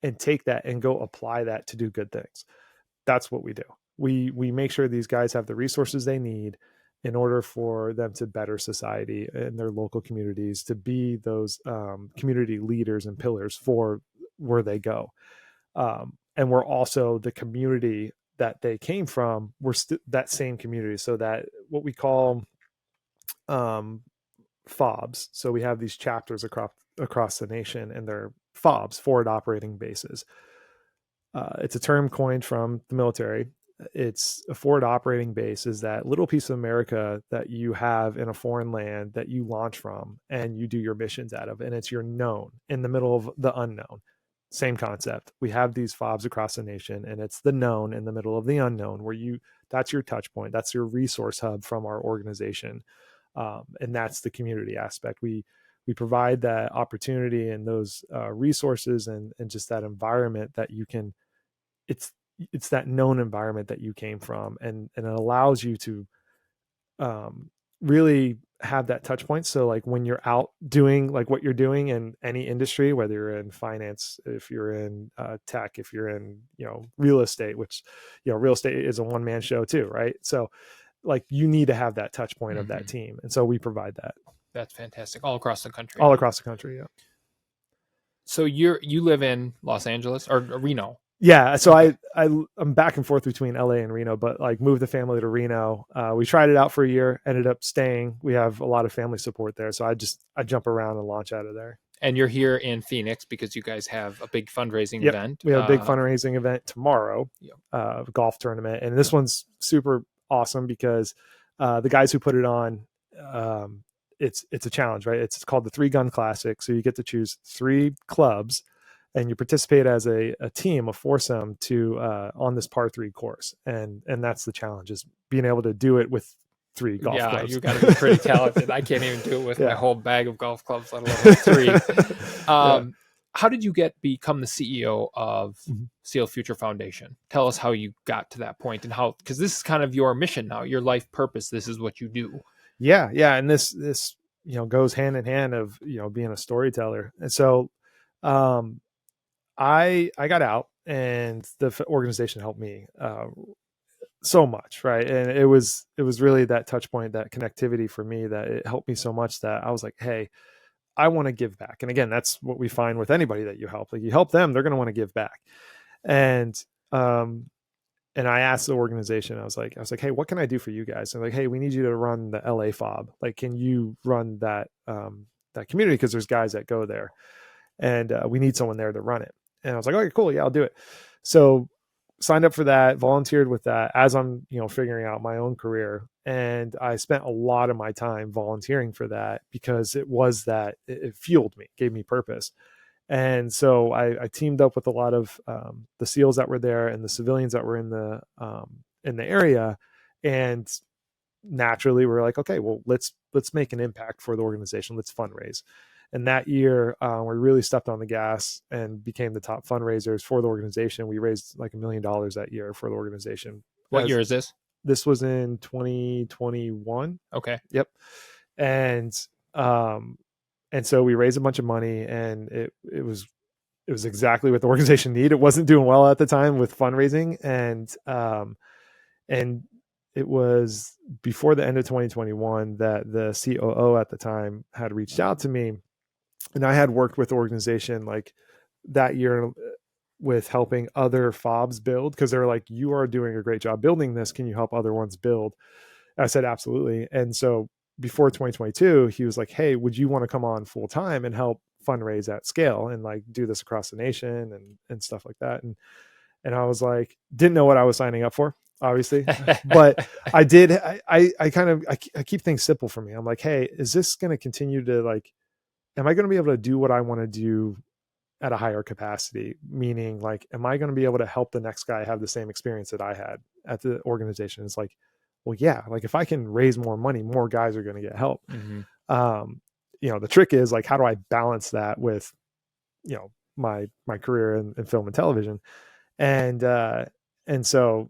S3: and take that and go apply that to do good things. That's what we do. We make sure these guys have the resources they need in order for them to better society and their local communities, to be those community leaders and pillars for where they go. And we're also the community that they came from. We're that same community. So that what we call FOBs. So we have these chapters across the nation, and they're FOBs, forward operating bases. It's a term coined from the military. It's a forward operating base is that little piece of America that you have in a foreign land that you launch from and you do your missions out of, and it's your known in the middle of the unknown. Same concept. We have these FOBs across the nation, and it's the known in the middle of the unknown, where that's your touch point. That's your resource hub from our organization. And that's the community aspect. We provide that opportunity and those resources and just that environment that you can, it's that known environment that you came from, and it allows you to really have that touch point. So like when you're out doing like what you're doing in any industry, whether you're in finance, if you're in tech, if you're in, real estate, which, real estate is a one-man show too, right? So like you need to have that touch point of that team. And so we provide that.
S1: That's fantastic. All across the country.
S3: All across the country. Yeah.
S1: So you live in Los Angeles or Reno?
S3: Yeah. So okay. I'm back and forth between LA and Reno, but like moved the family to Reno. We tried it out for a year, ended up staying. We have a lot of family support there. So I jump around and launch out of there.
S1: And you're here in Phoenix because you guys have a big fundraising event.
S3: We have a big fundraising event tomorrow, golf tournament. And this one's super awesome because the guys who put it on, it's a challenge, right? It's called the 3-Gun Classic. So you get to choose 3 clubs, and you participate as a team, a foursome, to on this par 3 course, and that's the challenge, is being able to do it with 3 golf clubs.
S1: Yeah, you got to be pretty talented. I can't even do it with my whole bag of golf clubs, let alone 3. How did you become the CEO of SEAL Future Foundation? Tell us how you got to that point, and how, because this is kind of your mission now, your life purpose. This is what you do. Yeah,
S3: and this goes hand in hand of being a storyteller, and so. I got out, and the organization helped me so much, right? And it was really that touch point, that connectivity for me, that it helped me so much that I was like, hey, I want to give back. And again, that's what we find with anybody that you help. Like you help them, they're going to want to give back. And I asked the organization, I was like, hey, what can I do for you guys? And like, hey, we need you to run the LA FOB. Like, can you run that community? Because there's guys that go there, and we need someone there to run it. And I was like, okay, cool. Yeah, I'll do it. So signed up for that, volunteered with that as I'm, figuring out my own career. And I spent a lot of my time volunteering for that because it fueled me, gave me purpose. And so I teamed up with a lot of the SEALs that were there and the civilians that were in the area. And naturally we're like, okay, well, let's make an impact for the organization. Let's fundraise. And that year, we really stepped on the gas and became the top fundraisers for the organization. We raised like $1 million that year for the organization.
S1: What year is this?
S3: This was in 2021.
S1: Okay.
S3: Yep. And so we raised a bunch of money, and it was exactly what the organization needed. It wasn't doing well at the time with fundraising, and it was before the end of 2021 that the COO at the time had reached out to me. And I had worked with the organization like that year, with helping other fobs build, because they're like, you are doing a great job building this, can you help other ones build? I said absolutely. And so before 2022, he was like, hey, would you want to come on full time and help fundraise at scale and like do this across the nation and stuff like that? And I was like, didn't know what I was signing up for, obviously, but I did. I keep things simple for me. I'm like, hey, is this going to continue to like, am I going to be able to do what I want to do at a higher capacity? Meaning like, am I going to be able to help the next guy have the same experience that I had at the organization? It's like, well, yeah, like if I can raise more money, more guys are going to get help. The trick is like, how do I balance that with, my career in film and television? And so,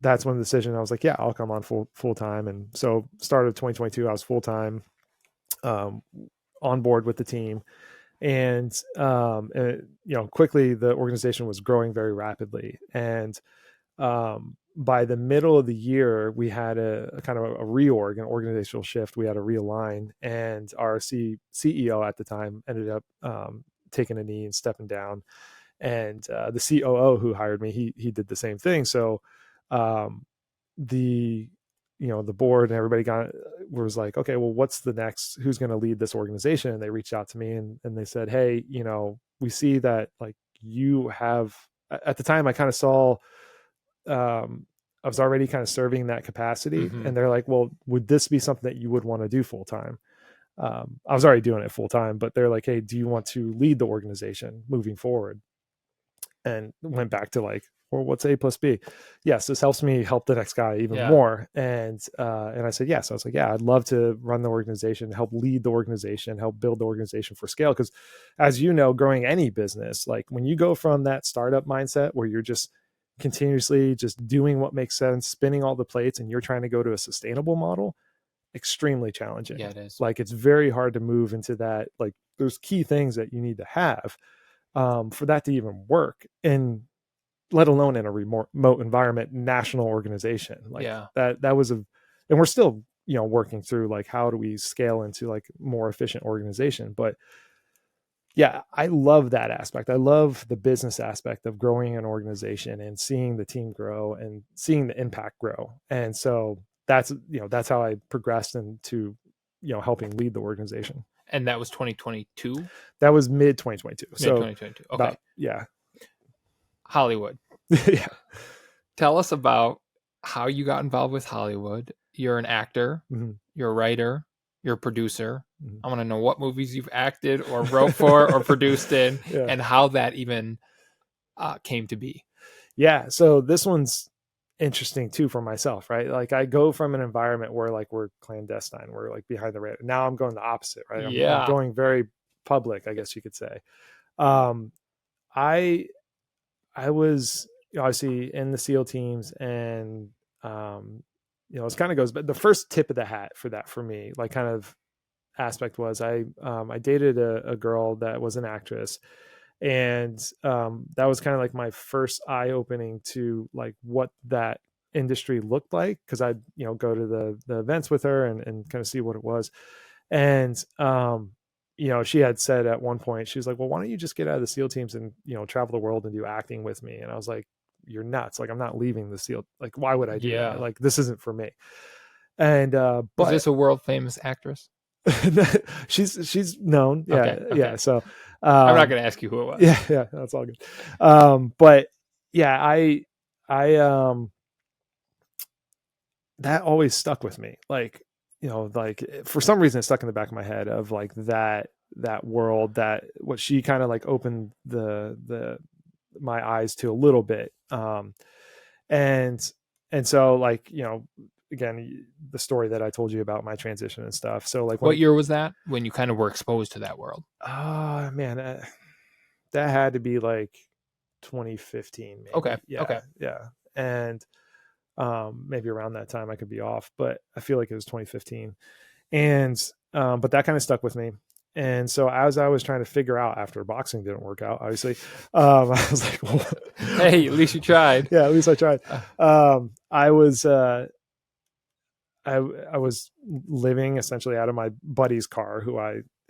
S3: that's when the decision, I was like, yeah, I'll come on full time. And so start of 2022, I was full time, on board with the team. And quickly the organization was growing very rapidly. And by the middle of the year, we had a kind of a reorg, an organizational shift. We had to realign, and our CEO at the time ended up taking a knee and stepping down. And the COO who hired me, he did the same thing. So the board and everybody was like, okay, well, what's the next, who's going to lead this organization? And they reached out to me and they said, hey, we see that like you have, at the time I kind of saw, I was already kind of serving that capacity. And they're like, well, would this be something that you would want to do full time? I was already doing it full time, but they're like, hey, do you want to lead the organization moving forward? And went back to like, well, what's A plus B? Yes, this helps me help the next guy even more. And I said, yes. I was like, yeah, I'd love to run the organization, help lead the organization, help build the organization for scale. Because as you know, growing any business, like when you go from that startup mindset where you're just continuously just doing what makes sense, spinning all the plates, and you're trying to go to a sustainable model, extremely challenging.
S1: Yeah, it is.
S3: Like it's very hard to move into that. Like there's key things that you need to have for that to even work, and let alone in a remote environment, national organization like that was and we're still working through like how do we scale into like more efficient organization. But yeah, I love that aspect. I love the business aspect of growing an organization and seeing the team grow and seeing the impact grow. And so that's how I progressed into helping lead the organization.
S1: And that was 2022?
S3: That was mid 2022.
S1: Mid 2022. Okay.
S3: Yeah.
S1: Hollywood.
S3: Yeah.
S1: Tell us about how you got involved with Hollywood. You're an actor, you're a writer, you're a producer. I want to know what movies you've acted or wrote for or produced in, and how that even came to be.
S3: Yeah. So this one's interesting too for myself, right? Like I go from an environment where like we're clandestine, we're like behind the radar. Now I'm going the opposite, right? I'm going very public, I guess you could say. I was obviously in the SEAL teams, and it kind of goes, but the first tip of the hat for that for me, like kind of aspect was I dated a girl that was an actress, and that was kind of like my first eye opening to like what that industry looked like, because I'd go to the events with her and kind of see what it was. And she had said at one point, she was like, well, why don't you just get out of the SEAL teams and travel the world and do acting with me? And I was like, you're nuts. Like, I'm not leaving the SEAL. Like, why would I do that? Like, this isn't for me. And but
S1: is this a world famous actress?
S3: she's known. Yeah.
S1: Okay.
S3: Yeah. So
S1: I'm not going to ask you who it was.
S3: Yeah, that's all good. But yeah, I that always stuck with me. Like, like for some reason it stuck in the back of my head of like that world, that what she kind of like opened my eyes to a little bit. And so like, again, the story that I told you about my transition and stuff. So like,
S1: what year was that when you kind of were exposed to that world?
S3: Oh man, that had to be like 2015. Maybe.
S1: Okay.
S3: Yeah.
S1: Okay.
S3: Yeah. And maybe around that time, I could be off, but I feel like it was 2015. And but that kind of stuck with me. And so as I was trying to figure out, after boxing didn't work out, obviously, I was like, well,
S1: hey, at least you tried.
S3: Yeah, at least I tried. I was I was living essentially out of my buddy's car, who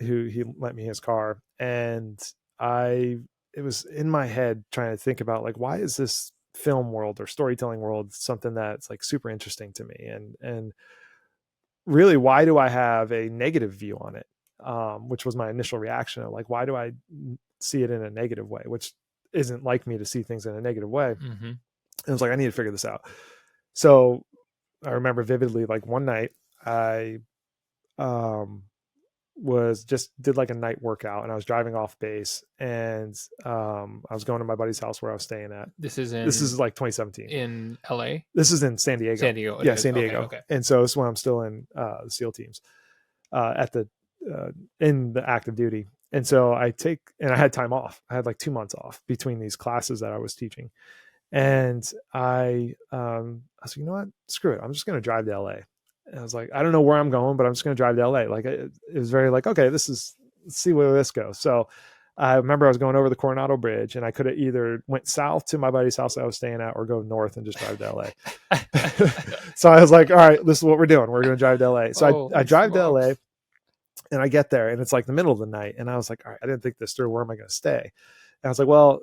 S3: he lent me his car, and I it was in my head trying to think about like, why is this film world or storytelling world something that's like super interesting to me? And really, why do I have a negative view on it? Which was my initial reaction of like, why do I see it in a negative way? Which isn't like me to see things in a negative way.
S1: Mm-hmm.
S3: And I was like, I need to figure this out. So I remember vividly, like one night I was just did like a night workout, and I was driving off base, and I was going to my buddy's house where I was staying at.
S1: This is
S3: like 2017
S1: in LA.
S3: This is in San Diego.
S1: San Diego.
S3: Yeah, San Diego.
S1: Okay.
S3: And so this is when I'm still in the SEAL teams at the in the active duty. And so I had time off. I had like 2 months off between these classes that I was teaching. And I was like, you know what? Screw it. I'm just going to drive to LA. And I was like, I don't know where I'm going, but I'm just going to drive to LA. Like it was very like, okay, let's see where this goes. So I remember I was going over the Coronado Bridge, and I could have either went south to my buddy's house that I was staying at, or go north and just drive to LA. So I was like, all right, this is what we're doing. We're going to drive to LA. So I drive to LA, and I get there, and it's like the middle of the night. And I was like, all right, I didn't think this through. Where am I going to stay? And I was like, well,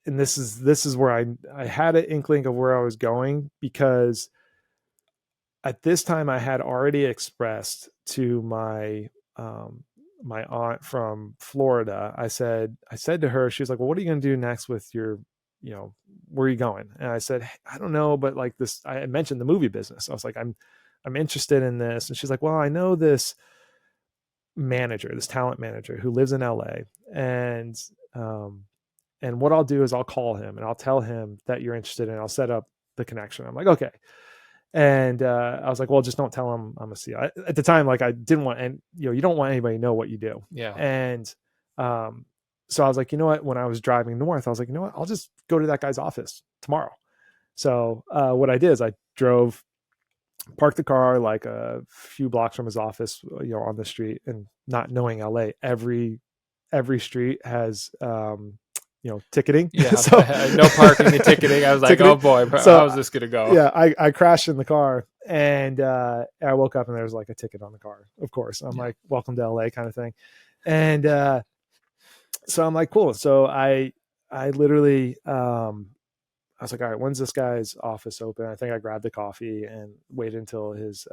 S3: and this is where I had an inkling of where I was going, because at this time I had already expressed to my my aunt from Florida. I said to her, she was like, well, what are you going to do next with your, where are you going? And I said, I don't know, but like this, I mentioned the movie business. I was like, I'm interested in this. And she's like, well, I know this talent manager who lives in LA, and what I'll do is I'll call him and I'll tell him that you're interested, and I'll set up the connection. I'm like, okay. And I was like, well, just don't tell him I'm a SEAL. At the time, like I didn't want, and you don't want anybody to know what you do.
S1: Yeah.
S3: And so I was like, you know what? When I was driving north, I was like, you know what? I'll just go to that guy's office tomorrow. So what I did is I parked the car like a few blocks from his office, on the street, and not knowing LA, every street has ticketing.
S1: Yeah.
S3: So
S1: no parking and ticketing. I was like, ticketing. Oh boy, so, how's this gonna go?
S3: Yeah, I crashed in the car, and I woke up and there was like a ticket on the car. Of course, I'm like, welcome to LA kind of thing. And so I'm like, cool. So I literally I was like, all right, when's this guy's office open? I think I grabbed the coffee and waited until his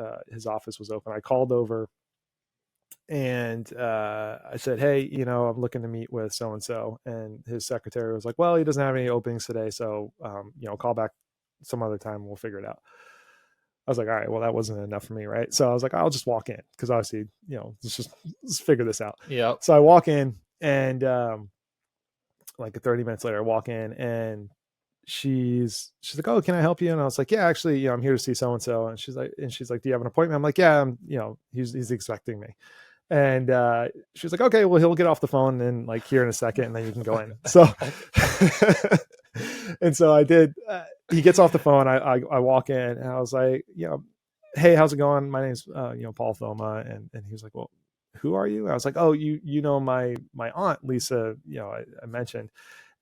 S3: office was open. I called over, and I said, hey, I'm looking to meet with so-and-so. And his secretary was like, well, he doesn't have any openings today. So, call back some other time and we'll figure it out. I was like, all right, well, that wasn't enough for me. Right. So I was like, I'll just walk in, because obviously, let's figure this out.
S1: Yeah.
S3: So I walk in, and like 30 minutes later, I walk in, and she's like, oh, can I help you? And I was like, yeah, actually, I'm here to see so-and-so. And she's like, do you have an appointment? I'm like, yeah, he's expecting me. And she was like, okay, well, he'll get off the phone and like here in a second, and then you can go in. So, and so I did. He gets off the phone. I walk in, and I was like, hey, how's it going? My name's Paul Thoma. And he was like, well, who are you? I was like, oh, you know my aunt Lisa, I mentioned.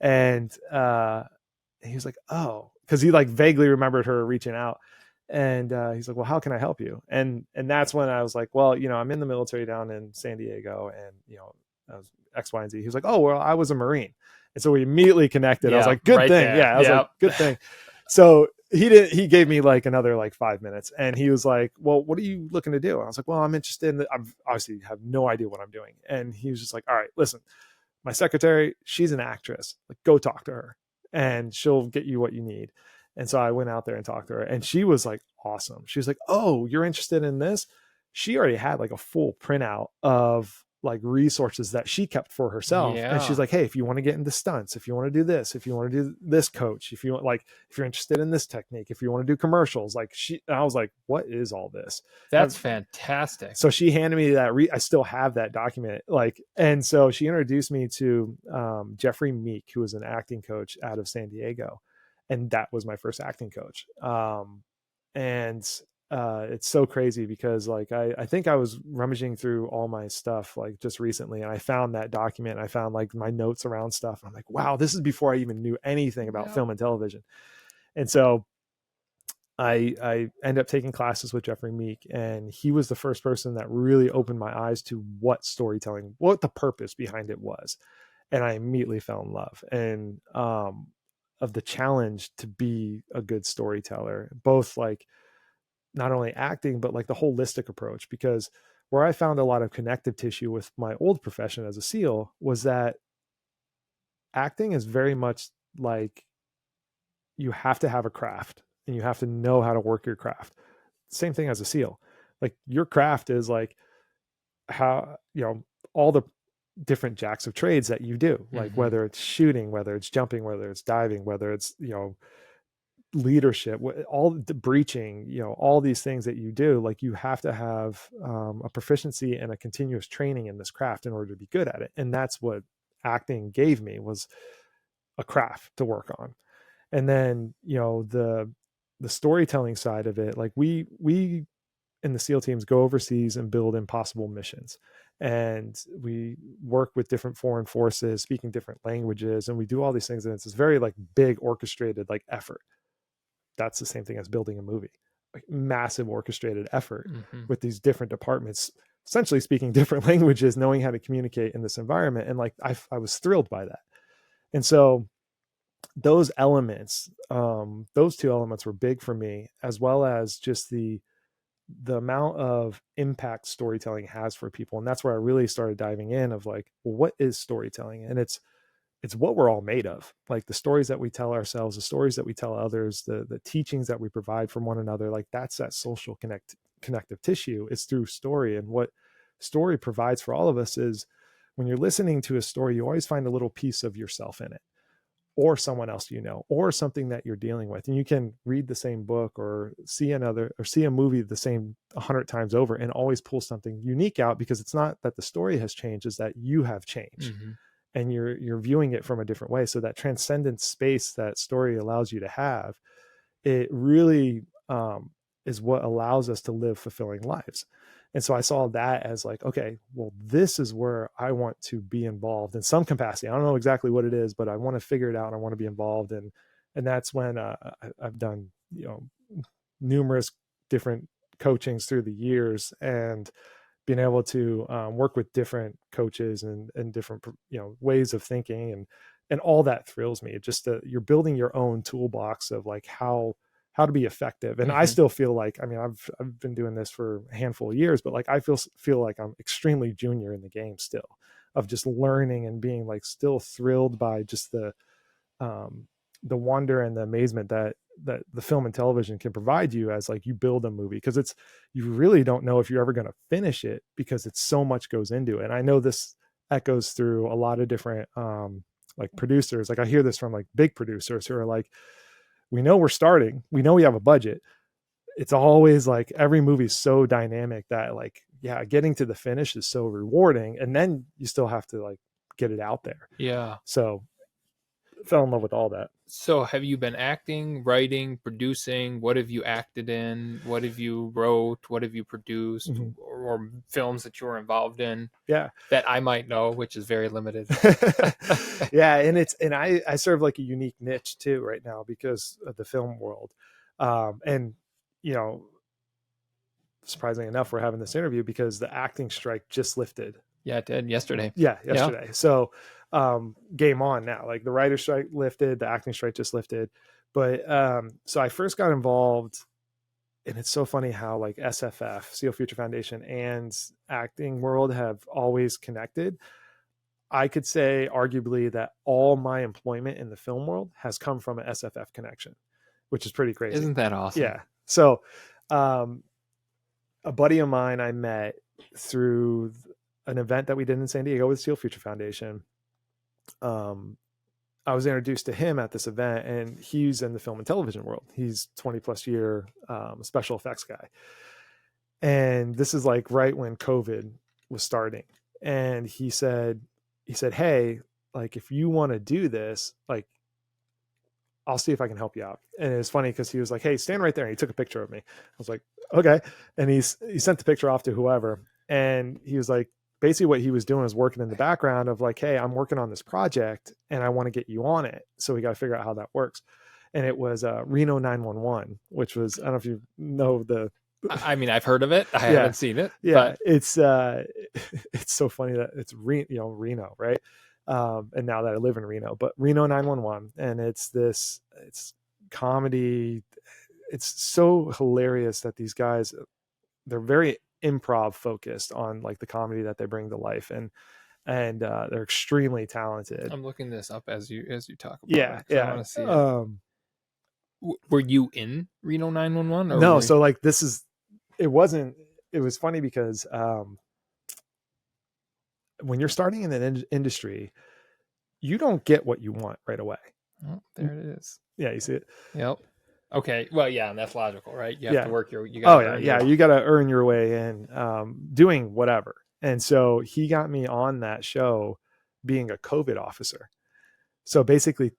S3: And he was like, oh, because he like vaguely remembered her reaching out. And he's like, well, how can I help you? And that's when I was like, well, I'm in the military down in San Diego, and I was X, Y, and Z. He was like, oh, well, I was a Marine. And so we immediately connected. Yeah, I was like, good thing. There. Yeah. I was like, good thing. So he gave me like another like 5 minutes, and he was like, well, what are you looking to do? I was like, well, I'm interested in I obviously have no idea what I'm doing. And he was just like, all right, listen, my secretary, she's an actress. Like, go talk to her, and she'll get you what you need. And so I went out there and talked to her, and she was like, awesome. She was like, oh, you're interested in this? She already had like a full printout of like resources that she kept for herself. Yeah. And she's like, hey, if you want to get into stunts, if you want to do this, if you want to do this coach, if you want, like, if you're interested in this technique, if you want to do commercials, like I was like, what is all this?
S1: That's fantastic.
S3: So she handed me that. I still have that document. Like, and so she introduced me to Jeffrey Meek, who was an acting coach out of San Diego. And that was my first acting coach. It's so crazy because like, I think I was rummaging through all my stuff like just recently, and I found that document. I found like my notes around stuff. I'm like, wow, this is before I even knew anything about film and television. And so I ended up taking classes with Jeffrey Meek, and he was the first person that really opened my eyes to what storytelling, what the purpose behind it was. and I immediately fell in love and of the challenge to be a good storyteller, both like not only acting but like the holistic approach. Because where I found a lot of connective tissue with my old profession as a SEAL was that acting is very much like you have to have a craft and you have to know how to work your craft. Same thing as a SEAL. Like your craft is like how, all the different jacks of trades that you do, like whether it's shooting, whether it's jumping, whether it's diving, whether it's, leadership, all the breaching, all these things that you do, like you have to have a proficiency and a continuous training in this craft in order to be good at it. And that's what acting gave me, was a craft to work on. And then, the storytelling side of it, like we in the SEAL teams go overseas and build impossible missions. And we work with different foreign forces, speaking different languages, and we do all these things. And it's this very like big orchestrated like effort. That's the same thing as building a movie, like massive orchestrated effort with these different departments, essentially speaking different languages, knowing how to communicate in this environment. And like, I was thrilled by that. And so those elements, those two elements were big for me, as well as just the amount of impact storytelling has for people. And that's where I really started diving in of like, well, what is storytelling? And it's what we're all made of. Like the stories that we tell ourselves, the stories that we tell others, the teachings that we provide from one another, like that's that social connective tissue. It's through story. And what story provides for all of us is when you're listening to a story, you always find a little piece of yourself in it, or someone else, or something that you're dealing with. And you can read the same book or see a movie the same 100 times over and always pull something unique out, because it's not that the story has changed, it's that you have changed and you're viewing it from a different way. So that transcendent space that story allows you to have, it really is what allows us to live fulfilling lives. And so I saw that as like, okay, well, this is where I want to be involved in some capacity. I don't know exactly what it is, but I want to figure it out and I want to be involved. And that's when I've done, numerous different coachings through the years, and being able to work with different coaches and different, ways of thinking, and all that thrills me. Just you're building your own toolbox of like how to be effective. And I still feel like, I mean, I've been doing this for a handful of years, but like, I feel like I'm extremely junior in the game still, of just learning and being like still thrilled by just the wonder and the amazement that the film and television can provide you as like you build a movie. Cause you really don't know if you're ever going to finish it, because it's so much goes into it. And I know this echoes through a lot of different like producers. Like I hear this from like big producers who are like, we know we're starting, we know we have a budget. It's always like every movie is so dynamic that like, yeah, getting to the finish is so rewarding. And then you still have to like get it out there.
S1: Yeah.
S3: So fell in love with all that.
S1: So have you been acting, writing, producing? What have you acted in? What have you wrote? What have you produced? Or films that you were involved in?
S3: Yeah.
S1: That I might know, which is very limited.
S3: Yeah. And I serve like a unique niche too right now because of the film world. And, surprisingly enough, we're having this interview because the acting strike just lifted.
S1: Yeah, it did yesterday.
S3: Yeah, yesterday. Yeah. So game on now. Like the writer's strike lifted, the acting strike just lifted. But so I first got involved, and it's so funny how like SFF, SEAL Future Foundation, and acting world have always connected. I could say arguably that all my employment in the film world has come from an SFF connection, which is pretty crazy.
S1: Isn't that awesome?
S3: Yeah. So a buddy of mine I met through an event that we did in San Diego with SEAL Future Foundation. I was introduced to him at this event, and he's in the film and television world. He's 20 plus year special effects guy. And this is like right when COVID was starting. And he said, hey, like, if you want to do this, like, I'll see if I can help you out. And it was funny because he was like, hey, stand right there. And he took a picture of me. I was like, okay. And he sent the picture off to whoever. And he was like, basically what he was doing was working in the background of like, hey, I'm working on this project and I want to get you on it. So we got to figure out how that works. And it was Reno 911, which was, I don't know if you know the...
S1: I mean, I've heard of it. I haven't seen it.
S3: Yeah.
S1: But...
S3: It's so funny that it's Reno, right? And now that I live in Reno, but Reno 911, and it's comedy. It's so hilarious that these guys, they're very improv focused on like the comedy that they bring to life, and they're extremely talented.
S1: I'm looking this up as you talk about
S3: Yeah,
S1: it, 'cause I want to see it. Were you in Reno 911? Or
S3: no,
S1: were
S3: so like it was funny because when you're starting in an industry, you don't get what you want right away.
S1: Oh, there it is.
S3: Yeah, you see it.
S1: Yep. Okay. Well, yeah, and that's logical, right? You have
S3: Yeah.
S1: to work you
S3: Oh
S1: gotta
S3: yeah,
S1: earn
S3: you got to earn your way in, doing whatever. And so he got me on that show being a COVID officer. So basically,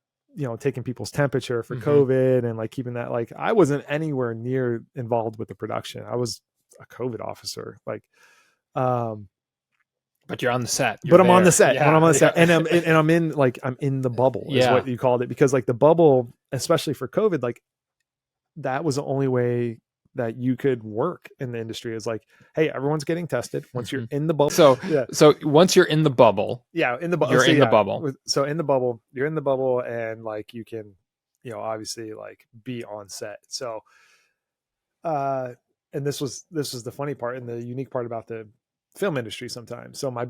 S3: taking people's temperature for COVID and like keeping that, like I wasn't anywhere near involved with the production. I was a COVID officer, like,
S1: but you're on the set.
S3: but I'm on the set.
S1: Yeah,
S3: when I'm on the set,
S1: yeah.
S3: and I'm in the bubble, is
S1: Yeah.
S3: what you called it, because like the bubble, especially for COVID, like that was the only way that you could work in the industry, is like, hey, everyone's getting tested once you're in the bubble.
S1: So
S3: yeah,
S1: so once you're in the bubble,
S3: yeah, in the bubble,
S1: you're in the bubble.
S3: So in the bubble, you're in the bubble, and like you can, obviously like be on set. So, and this was the funny part and the unique part about the film industry sometimes. So my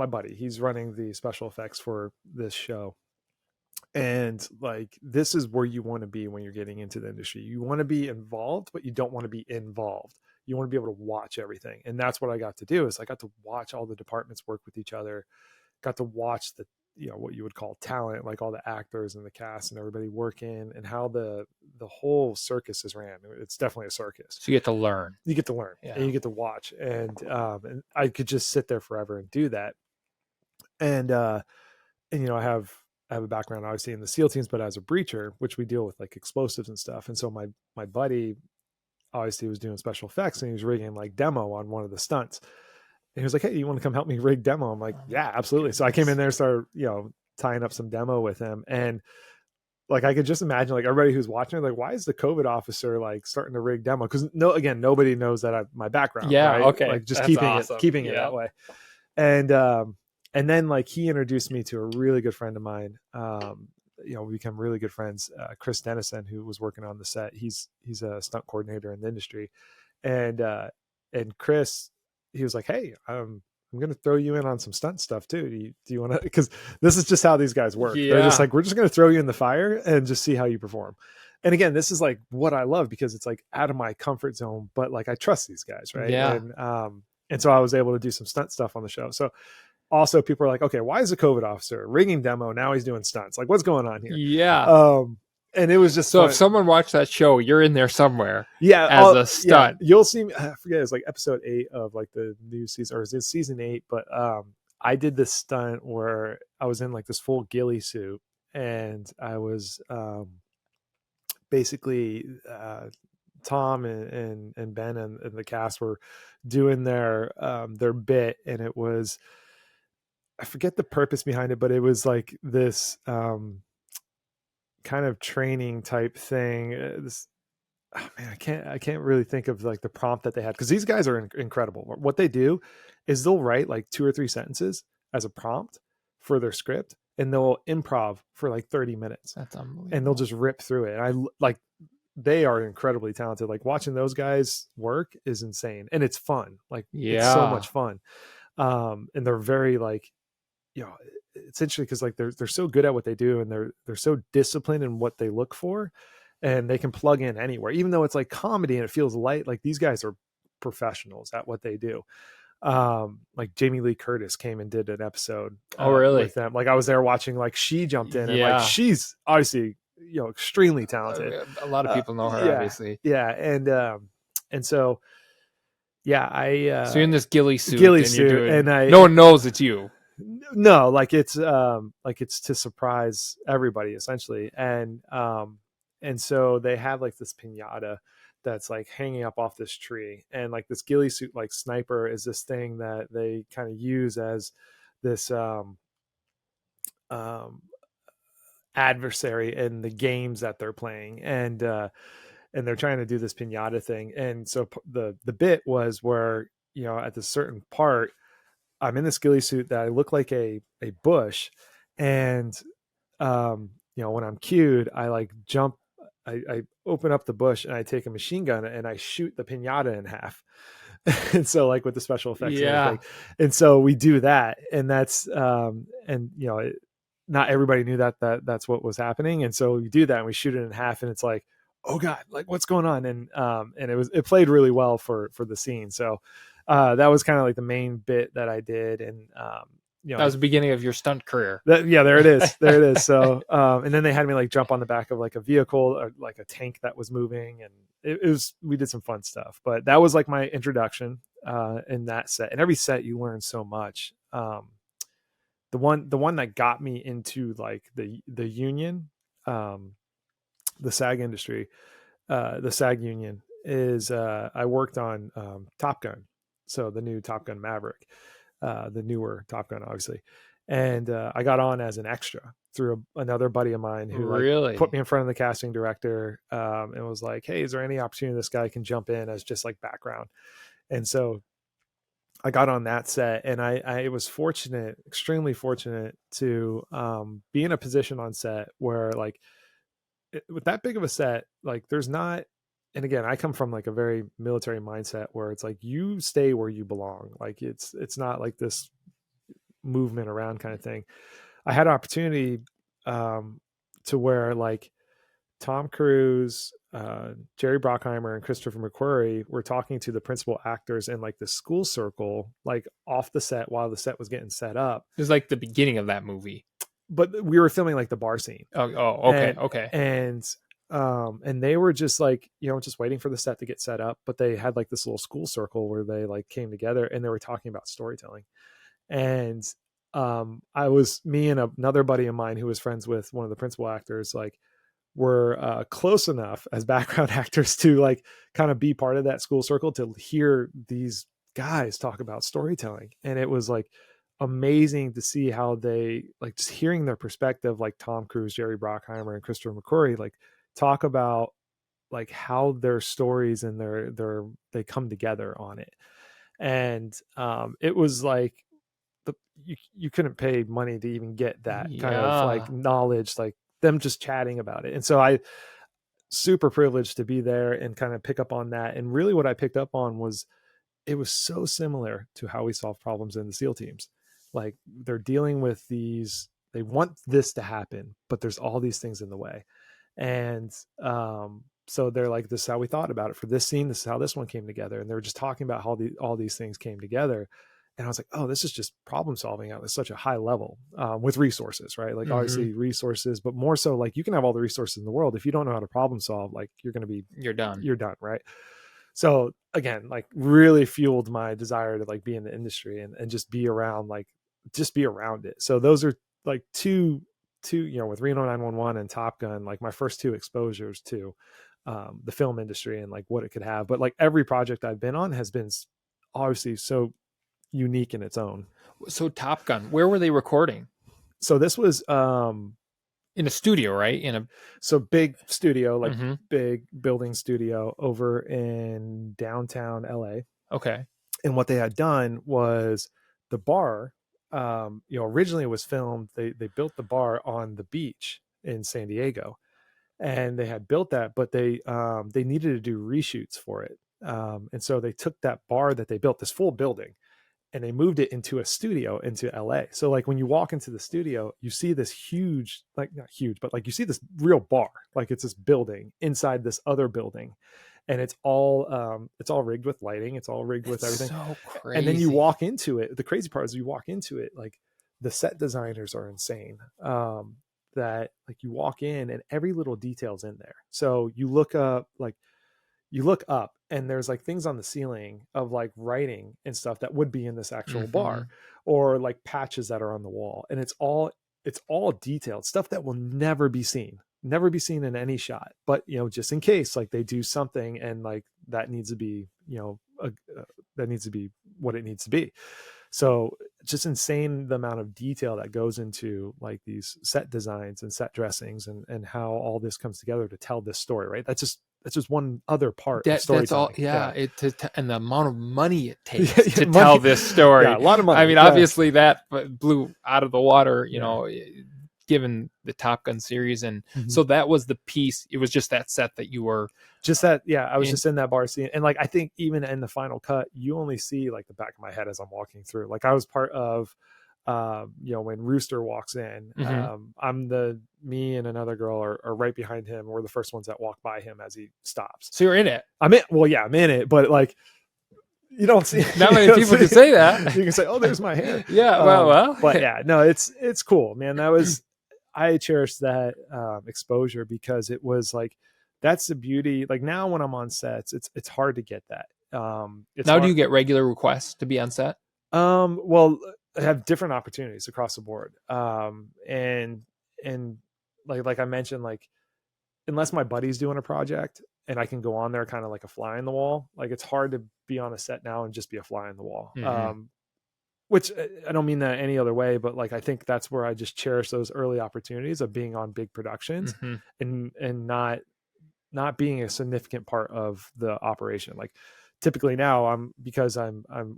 S3: buddy, he's running the special effects for this show. And like, this is where you want to be when you're getting into the industry. You want to be involved, but you don't want to be involved. You want to be able to watch everything. And that's what I got to do, is I got to watch all the departments work with each other, got to watch the, what you would call talent, like all the actors and the cast and everybody working, and how the whole circus is ran. It's definitely a circus.
S1: So you get to learn.
S3: You get to learn,
S1: Yeah.
S3: and you get to watch. And I could just sit there forever and do that. And I have a background obviously in the SEAL teams, but as a breacher, which we deal with like explosives and stuff. And so my buddy obviously was doing special effects, and he was rigging like demo on one of the stunts. And he was like, hey, you want to come help me rig demo? I'm like, yeah, absolutely. So I came in there, started, tying up some demo with him. And like, I could just imagine like everybody who's watching, like, why is the COVID officer like starting to rig demo? Cause nobody knows that my background.
S1: Yeah.
S3: Right?
S1: Okay.
S3: Like just
S1: That's
S3: keeping it that way. And then like he introduced me to a really good friend of mine. We become really good friends. Chris Dennison, who was working on the set. He's a stunt coordinator in the industry. And Chris, he was like, hey, I'm going to throw you in on some stunt stuff too. Do you want to, because this is just how these guys work.
S1: Yeah.
S3: They're just like, we're just going to throw you in the fire and just see how you perform. And again, this is like what I love, because it's like out of my comfort zone, but like I trust these guys. Right.
S1: Yeah.
S3: And so I was able to do some stunt stuff on the show. So also people are like, okay, why is a COVID officer rigging demo? Now he's doing stunts. Like, what's going on here?
S1: Yeah.
S3: And it was just
S1: so
S3: fun.
S1: If someone watched that show, you're in there somewhere.
S3: Yeah,
S1: as a stunt.
S3: Yeah, you'll see me. I forget, it's like episode 8 of like the new season, or is it season 8? But I did this stunt where I was in like this full ghillie suit, and I was basically Tom and Ben and the cast were doing their bit, and it was, I forget the purpose behind it, but it was like this kind of training type thing. I can't really think of like the prompt that they had, because these guys are incredible. What they do is they'll write like 2 or 3 sentences as a prompt for their script, and they'll improv for like 30 minutes.
S1: That's unbelievable.
S3: And they'll just rip through it. And they are incredibly talented. Like, watching those guys work is insane, and it's fun. Like, it's so much fun. And they're very like, it's interesting because like they're so good at what they do, and they're so disciplined in what they look for, and they can plug in anywhere, even though it's like comedy and it feels light. Like, these guys are professionals at what they do. Like Jamie Lee Curtis came and did an episode with them. Like, I was there watching, like she jumped in, and like she's obviously extremely talented.
S1: A lot of people know her, obviously.
S3: Yeah. And so so
S1: you're in this ghillie suit,
S3: and
S1: no one knows it's you.
S3: No, like it's to surprise everybody essentially. And so they have like this piñata that's like hanging up off this tree, and like this ghillie suit like sniper is this thing that they kind of use as this adversary in the games that they're playing, and they're trying to do this piñata thing. And so the bit was where, at this certain part, I'm in this ghillie suit that I look like a bush, And when I'm cued, I like jump, I open up the bush and I take a machine gun and I shoot the piñata in half. And so like with the special effects and
S1: Yeah.
S3: everything. And so we do that. And that's, not everybody knew that's what was happening. And so we do that and we shoot it in half and it's like, oh God, like what's going on? And it played really well for the scene. So, that was kind of like the main bit that I did. And,
S1: That was the beginning of your stunt career.
S3: yeah, there it is. There it is. So, and then they had me like jump on the back of like a vehicle or like a tank that was moving, and we did some fun stuff. But that was like my introduction in that set. And every set you learn so much. The one that got me into like the union, the SAG industry, the SAG union is I worked on Top Gun, so the new Top Gun Maverick, the newer Top Gun, obviously. And I got on as an extra through another buddy of mine who like put me in front of the casting director and was like, hey, is there any opportunity this guy can jump in as just like background? And so I got on that set, and I was fortunate, extremely fortunate to be in a position on set where like with that big of a set, like there's not, and again, I come from like a very military mindset where it's like you stay where you belong. Like it's not like this movement around kind of thing. I had an opportunity to where like Tom Cruise, Jerry Bruckheimer, and Christopher McQuarrie were talking to the principal actors in like the school circle, like off the set while the set was getting set up.
S1: It was like the beginning of that movie.
S3: But we were filming like the bar scene.
S1: Okay.
S3: And they were just like, just waiting for the set to get set up. But they had like this little school circle where they like came together and they were talking about storytelling. And me and another buddy of mine who was friends with one of the principal actors, like were close enough as background actors to like kind of be part of that school circle to hear these guys talk about storytelling. And it was like amazing to see how they like just hearing their perspective, like Tom Cruise, Jerry Bruckheimer, and Christopher McQuarrie, like talk about like how their stories and they come together on it. And it was like you couldn't pay money to even get that kind of like knowledge, like them just chatting about it. And so I super privileged to be there and kind of pick up on that. And really what I picked up on was it was so similar to how we solve problems in the SEAL teams. Like they're dealing with they want this to happen, but there's all these things in the way. And so they're like, this is how we thought about it for this scene. This is how this one came together. And they were just talking about how all these things came together. And I was like, oh, this is just problem solving at such a high level with resources, right? Like obviously resources, but more so like you can have all the resources in the world. If you don't know how to problem solve, like you're done. Right. So again, like really fueled my desire to like be in the industry and just be around it. So those are like two, with Reno 911 and Top Gun, like my first two exposures to the film industry and like what it could have. But like every project I've been on has been obviously so unique in its own.
S1: So Top Gun, where were they recording?
S3: So this was
S1: in a studio, right?
S3: Big studio, like big building studio over in downtown LA.
S1: Okay.
S3: And what they had done was the bar, originally it was filmed, they built the bar on the beach in San Diego, and they had built that, but they needed to do reshoots for it. And so they took that bar that they built, this full building, and they moved it into a studio into LA. So like when you walk into the studio, you see this huge, like not huge, but like you see this real bar, like it's this building inside this other building. And it's all rigged with lighting. It's all rigged with everything.
S1: So crazy.
S3: And then you walk into it. The crazy part is you walk into it, like the set designers are insane. That like you walk in and every little detail's in there. So you look up and there's like things on the ceiling of like writing and stuff that would be in this actual bar, or like patches that are on the wall. And it's all detailed stuff that will never be seen in any shot. But, just in case like they do something and like that needs to be, that needs to be what it needs to be. So just insane the amount of detail that goes into like these set designs and set dressings and how all this comes together to tell this story, right? That's just just one other part of
S1: That's all.
S3: storytelling.
S1: Yeah. And the amount of money it takes
S3: Yeah,
S1: to
S3: money.
S1: tell this story.
S3: Yeah, a lot of money.
S1: I mean,
S3: Yeah.
S1: obviously that blew out of the water, you
S3: Yeah.
S1: know, given the Top Gun series. And
S3: Mhm.
S1: so that was the piece. It was just that set that you were
S3: Just that. Yeah. I was
S1: in-
S3: just in that bar scene. And like, I think even in the final cut, you only see like the back of my head as I'm walking through. Like I was part of, you know, when Rooster walks in, me and another girl are right behind him. We're the first ones that walk by him as he stops.
S1: So you're in it.
S3: I'm in it, but like, you don't see
S1: Not many people can say that.
S3: You can say, oh, there's my hair.
S1: Yeah. Well,
S3: but yeah, no, it's cool, man. I cherish that exposure because it was like, that's the beauty. Like now when I'm on sets, it's hard to get that.
S1: Do you get regular requests to be on set?
S3: Well, I have different opportunities across the board. And like I mentioned, like unless my buddy's doing a project and I can go on there kind of like a fly in the wall, like it's hard to be on a set now and just be a fly in the wall. Which I don't mean that any other way, but like I think that's where I just cherish those early opportunities of being on big productions and not being a significant part of the operation. Like typically now I'm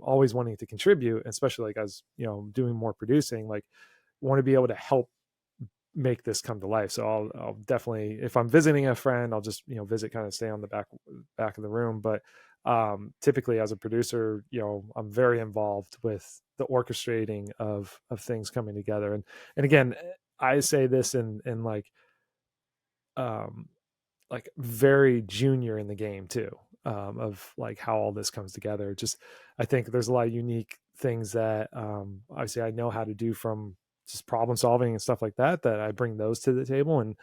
S3: always wanting to contribute, especially like as you know, doing more producing, like want to be able to help make this come to life. So I'll definitely, if I'm visiting a friend, I'll just, you know, visit, kind of stay on the back of the room. But typically as a producer, you know, I'm very involved with the orchestrating of things coming together. And again, I say this in like very junior in the game too, of like how all this comes together. Just, I think there's a lot of unique things that obviously I know how to do from just problem solving and stuff like that I bring those to the table, and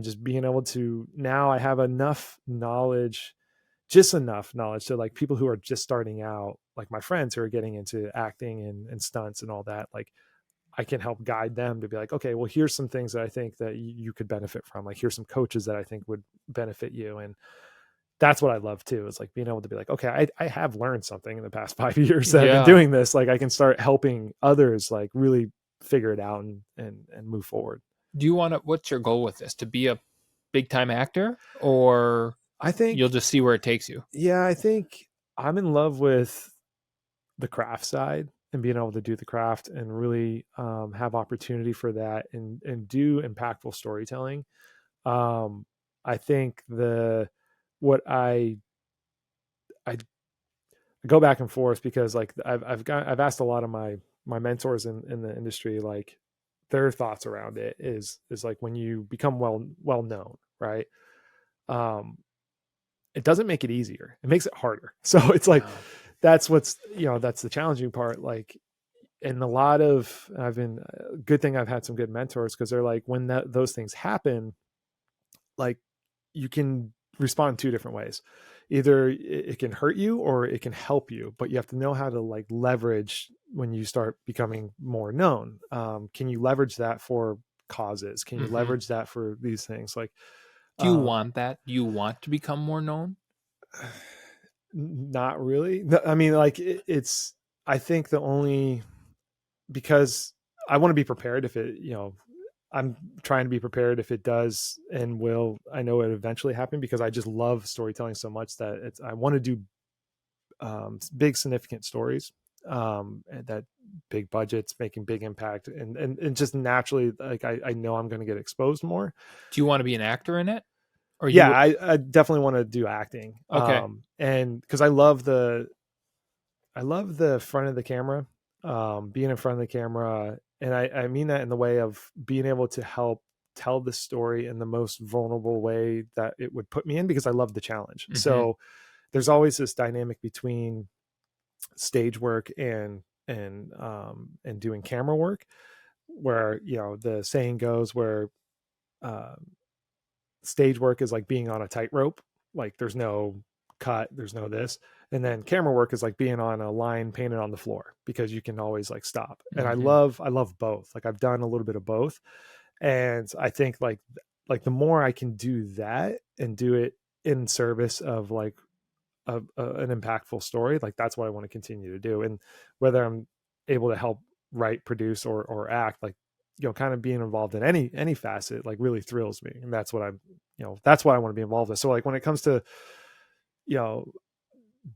S3: just being able to, now I have enough knowledge to like people who are just starting out, like my friends who are getting into acting and stunts and all that, like I can help guide them to be like, okay, well, here's some things that I think that you could benefit from. Like, here's some coaches that I think would benefit you. And that's what I love too, is like being able to be like, okay, I have learned something in the past 5 years that I've been doing this. Like I can start helping others like really figure it out and move forward.
S1: What's your goal with this? To be a big time actor, or
S3: I think
S1: you'll just see where it takes you?
S3: Yeah, I think I'm in love with the craft side and being able to do the craft and really have opportunity for that and do impactful storytelling. I think what I go back and forth because like I've asked a lot of my mentors in the industry, like their thoughts around it is like when you become well known, right? It doesn't make it easier. It makes it harder. So it's like, that's what's, you know, that's the challenging part. Like, and good thing I've had some good mentors, because they're like, when those things happen, like you can respond 2 different ways. Either it can hurt you or it can help you, but you have to know how to like leverage when you start becoming more known. Can you leverage that for causes? Can you leverage that for these things? Like,
S1: do you want that? Do you want to become more known?
S3: Not really. No, I mean, like it's, I think because I want to be prepared if it, you know, I'm trying to be prepared if it does and will, I know it eventually happen, because I just love storytelling so much that I want to do big significant stories, and that big budgets making big impact, and just naturally, like I know I'm going to get exposed more.
S1: Do you want to be an actor in it? Or
S3: I definitely want to do acting.
S1: Okay.
S3: And because I love the front of the camera, being in front of the camera. And I mean that in the way of being able to help tell the story in the most vulnerable way that it would put me in, because I love the challenge. So there's always this dynamic between stage work and doing camera work, where, you know, the saying goes where, stage work is like being on a tightrope, like there's no cut, there's no this, and then camera work is like being on a line painted on the floor, because you can always like stop. And I love both. Like I've done a little bit of both, and I think like the more I can do that and do it in service of like an impactful story, like that's what I want to continue to do. And whether I'm able to help write, produce, or act, like, you know, kind of being involved in any facet, like really thrills me. And that's what I'm that's what I want to be involved with. So like when it comes to, you know,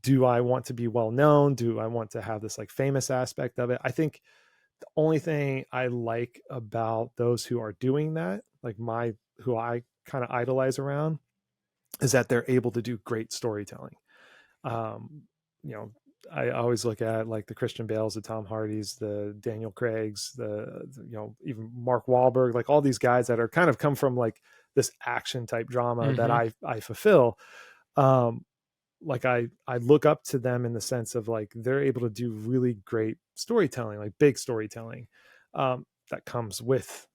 S3: do I want to be well known? Do I want to have this like famous aspect of it? I think the only thing I like about those who are doing that, like who I kind of idolize around, is that they're able to do great storytelling. You know, I always look at like the Christian Bales, the Tom Hardys, the Daniel Craigs, even Mark Wahlberg, like all these guys that are kind of come from like this action type drama that I fulfill. Like I look up to them in the sense of like, they're able to do really great storytelling, like big storytelling, that comes with,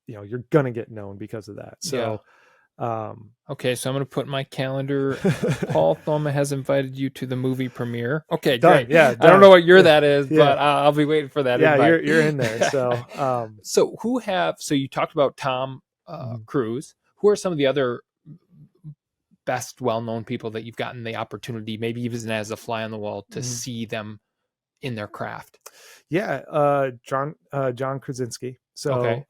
S3: you're going to get known because of that. So,
S1: okay. So I'm going to put in my calendar. Paul Thoma has invited you to the movie premiere. Okay.
S3: done.
S1: Great.
S3: Yeah.
S1: Done. I don't know what year that is,
S3: Yeah.
S1: but I'll be waiting for that.
S3: Yeah.
S1: Invite.
S3: You're in there. So,
S1: so you talked about Tom Cruise. Who are some of the other best well-known people that you've gotten the opportunity, maybe even as a fly on the wall, to see them in their craft?
S3: Yeah. John Krasinski. So,
S1: okay.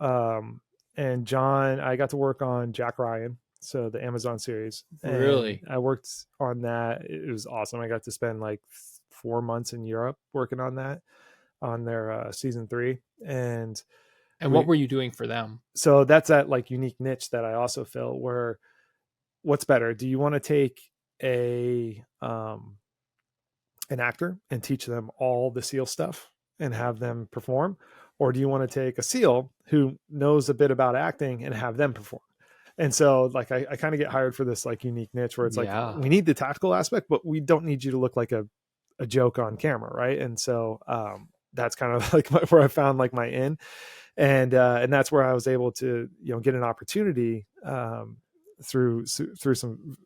S3: And John, I got to work on Jack Ryan, so the Amazon series.
S1: Really?
S3: I worked on that. It was awesome. I got to spend like 4 months in Europe working on that, on their season 3. And
S1: what were you doing for them?
S3: So that's that like unique niche that I also fill, where what's better? Do you want to take an actor and teach them all the SEAL stuff and have them perform? Or do you want to take a SEAL who knows a bit about acting and have them perform? And so like, I kind of get hired for this like unique niche where it's like, we need the tactical aspect, but we don't need you to look like a joke on camera. Right. And so, that's kind of like where I found like my in, and that's where I was able to, get an opportunity, through some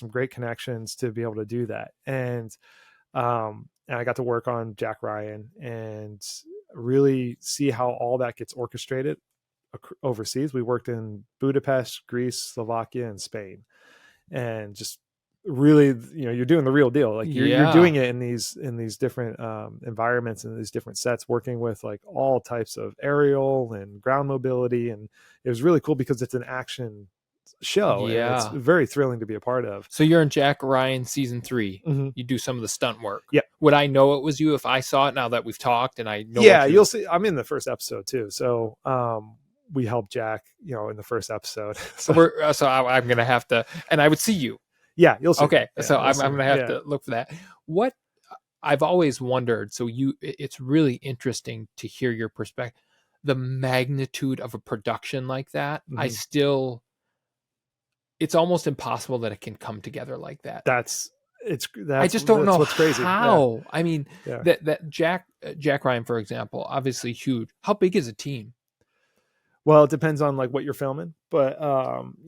S3: great connections to be able to do that. And I got to work on Jack Ryan and really see how all that gets orchestrated overseas. We worked in Budapest, Greece, Slovakia, and Spain, and just really, you're doing the real deal. Like you're doing it in these different environments and these different sets, working with like all types of aerial and ground mobility. And it was really cool because it's an action show. And it's very thrilling to be a part of.
S1: So you're in Jack Ryan season 3. You do some of the stunt work.
S3: Yeah.
S1: Would I know it was you if I saw it now that we've talked and I know?
S3: Yeah, you'll see. I'm in the first episode too. So we helped Jack, in the first episode.
S1: So I'm gonna have to, and I would see you.
S3: Yeah, you'll see.
S1: Okay,
S3: yeah,
S1: so I'm gonna have to look for that. What I've always wondered. So it's really interesting to hear your perspective. The magnitude of a production like that. It's almost impossible that it can come together like that.
S3: I
S1: just don't know
S3: what's crazy.
S1: how. Yeah. I mean, that Jack Ryan, for example, obviously huge. How big is a team?
S3: Well, it depends on like what you're filming, but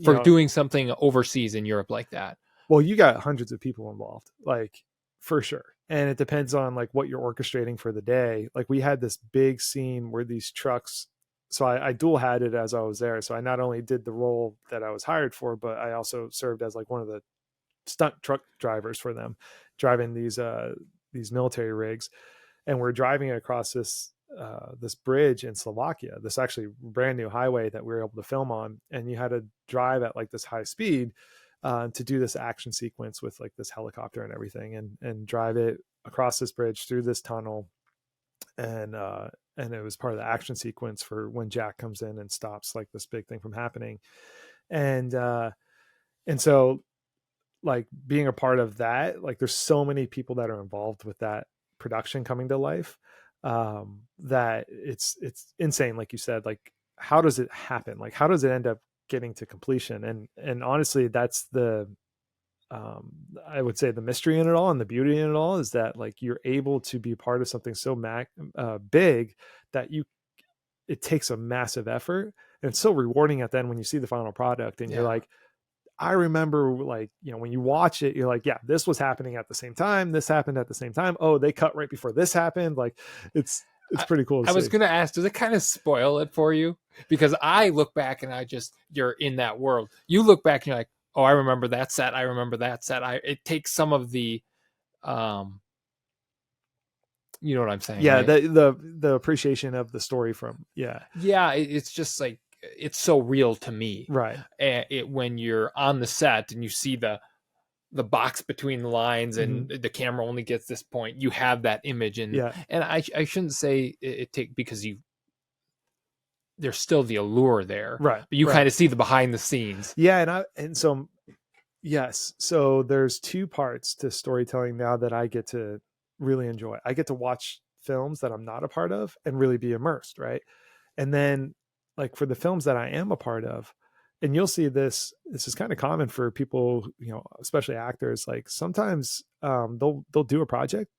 S1: for doing something overseas in Europe like that.
S3: Well, you got hundreds of people involved, like for sure. And it depends on like what you're orchestrating for the day. Like we had this big scene where these trucks, so I dual had it as I was there. So I not only did the role that I was hired for, but I also served as like one of the stunt truck drivers for them, driving these military rigs. And we're driving across this bridge in Slovakia, this actually brand new highway that we were able to film on. And you had to drive at like this high speed to do this action sequence with like this helicopter and everything, and drive it across this bridge through this tunnel. And it was part of the action sequence for when Jack comes in and stops like this big thing from happening. And so like being a part of that, like there's so many people that are involved with that production coming to life, that it's insane. Like you said, like, how does it happen? Like, how does it end up getting to completion? And honestly, that's the, I would say the mystery in it all and the beauty in it all is that like you're able to be part of something so big that it takes a massive effort, and it's so rewarding at the end when you see the final product and you're like, I remember like, when you watch it, you're like, yeah, this was happening at the same time. This happened at the same time. Oh, they cut right before this happened. Like it's pretty cool.
S1: I was going to ask, does it kind of spoil it for you? Because I look back and you're in that world. You look back and you're like, oh, I remember that set. I remember that set. It takes some of the, you know what I'm saying?
S3: Yeah.
S1: Right?
S3: The appreciation of the story from,
S1: Yeah. It's just like, it's so real to me.
S3: Right.
S1: When you're on the set and you see the box between the lines and the camera only gets this point, you have that image. And I shouldn't say it take, because there's still the allure there,
S3: right?
S1: But you kind of see the behind the scenes.
S3: Yeah, yes. So there's two parts to storytelling now that I get to really enjoy. I get to watch films that I'm not a part of and really be immersed, right? And then, like, for the films that I am a part of, and you'll see this is kind of common for people, especially actors. Like, sometimes they'll do a project,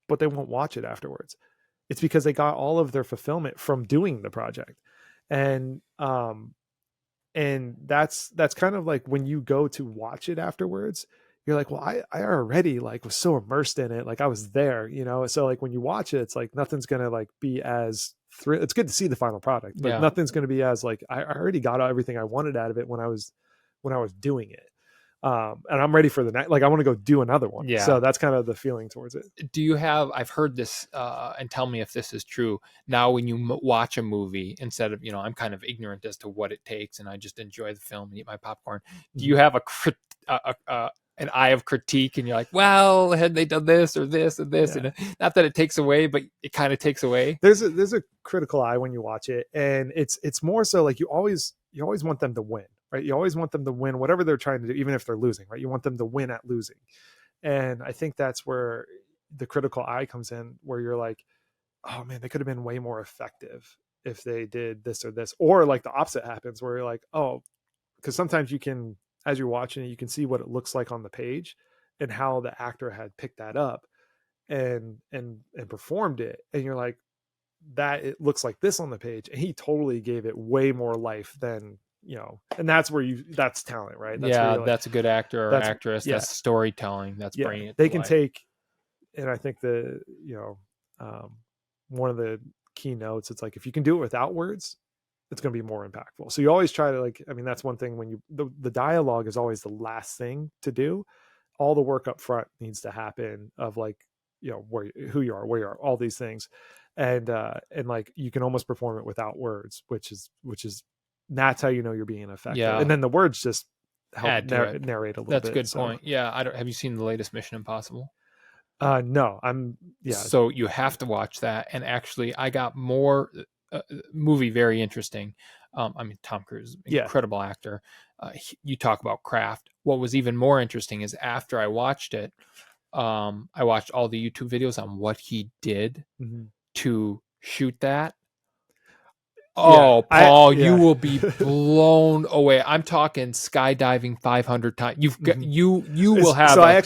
S3: but they won't watch it afterwards. It's because they got all of their fulfillment from doing the project. And that's kind of like when you go to watch it afterwards, you're like, well, I already like was so immersed in it, like I was there, so like when you watch it, it's like nothing's gonna like be as it's good to see the final product, but nothing's gonna be as like I already got everything I wanted out of it when I was doing it. And I'm ready for the next, like I want to go do another one.
S1: Yeah.
S3: So that's kind of the feeling towards it.
S1: Do you have, I've heard this, and tell me if this is true. Now, when you watch a movie, instead of, I'm kind of ignorant as to what it takes and I just enjoy the film and eat my popcorn. Do you have an eye of critique and you're like, well, had they done this or this and this? And not that it takes away, but it kind of takes away.
S3: There's a critical eye when you watch it. And it's more so like you always want them to win. Right. You always want them to win whatever they're trying to do, even if they're losing, right? You want them to win at losing. And I think that's where the critical eye comes in, where you're like, oh man, they could have been way more effective if they did this or this, or like the opposite happens where you're like, oh, because sometimes you can, as you're watching it, you can see what it looks like on the page and how the actor had picked that up and performed it. And you're like, that it looks like this on the page. And he totally gave it way more life than, and that's that's talent, right? That's
S1: that's a good actor or actress. That's storytelling. That's bringing it.
S3: They can take, and I think one of the keynotes, it's like, if you can do it without words, it's going to be more impactful. So you always try to that's one thing when the dialogue is always the last thing to do. All the work up front needs to happen of who you are, where you are, all these things. And like, you can almost perform it without words, which is that's how you're being effective. Yeah. And then the words just help narrate a little bit.
S1: That's a good point. Yeah. Have you seen the latest Mission Impossible?
S3: No,
S1: So you have to watch that. And actually, I got more movie very interesting. Tom Cruise, incredible actor. You talk about craft. What was even more interesting is after I watched it, I watched all the YouTube videos on what he did to shoot that. Oh, Paul, you will be blown away. I'm talking skydiving 500 times. You will have.
S3: So I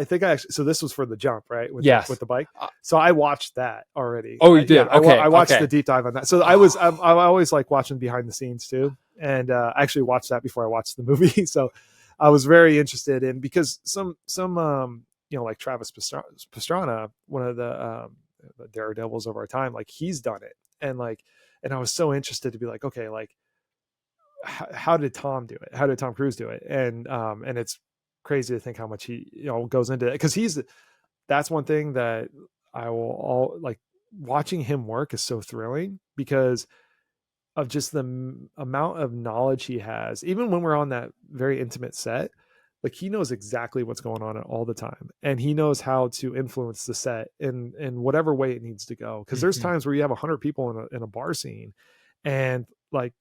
S3: think so this was for the jump, right? With the bike. So I watched that already.
S1: Oh, you did? Okay.
S3: I watched the deep dive on that. So I always like watching behind the scenes too. And I actually watched that before I watched the movie. So I was very interested in, because some like Travis Pastrana, one of the daredevils of our time, like he's done it. And I was so interested to be like, okay, like how did Tom do it? How did Tom Cruise do it? And it's crazy to think how much he, goes into it. Because that's one thing that I will watching him work is so thrilling because of just the amount of knowledge he has. Even when we're on that very intimate set, like he knows exactly what's going on all the time, and he knows how to influence the set in whatever way it needs to go. Because there's times where you have 100 people in a bar scene, and like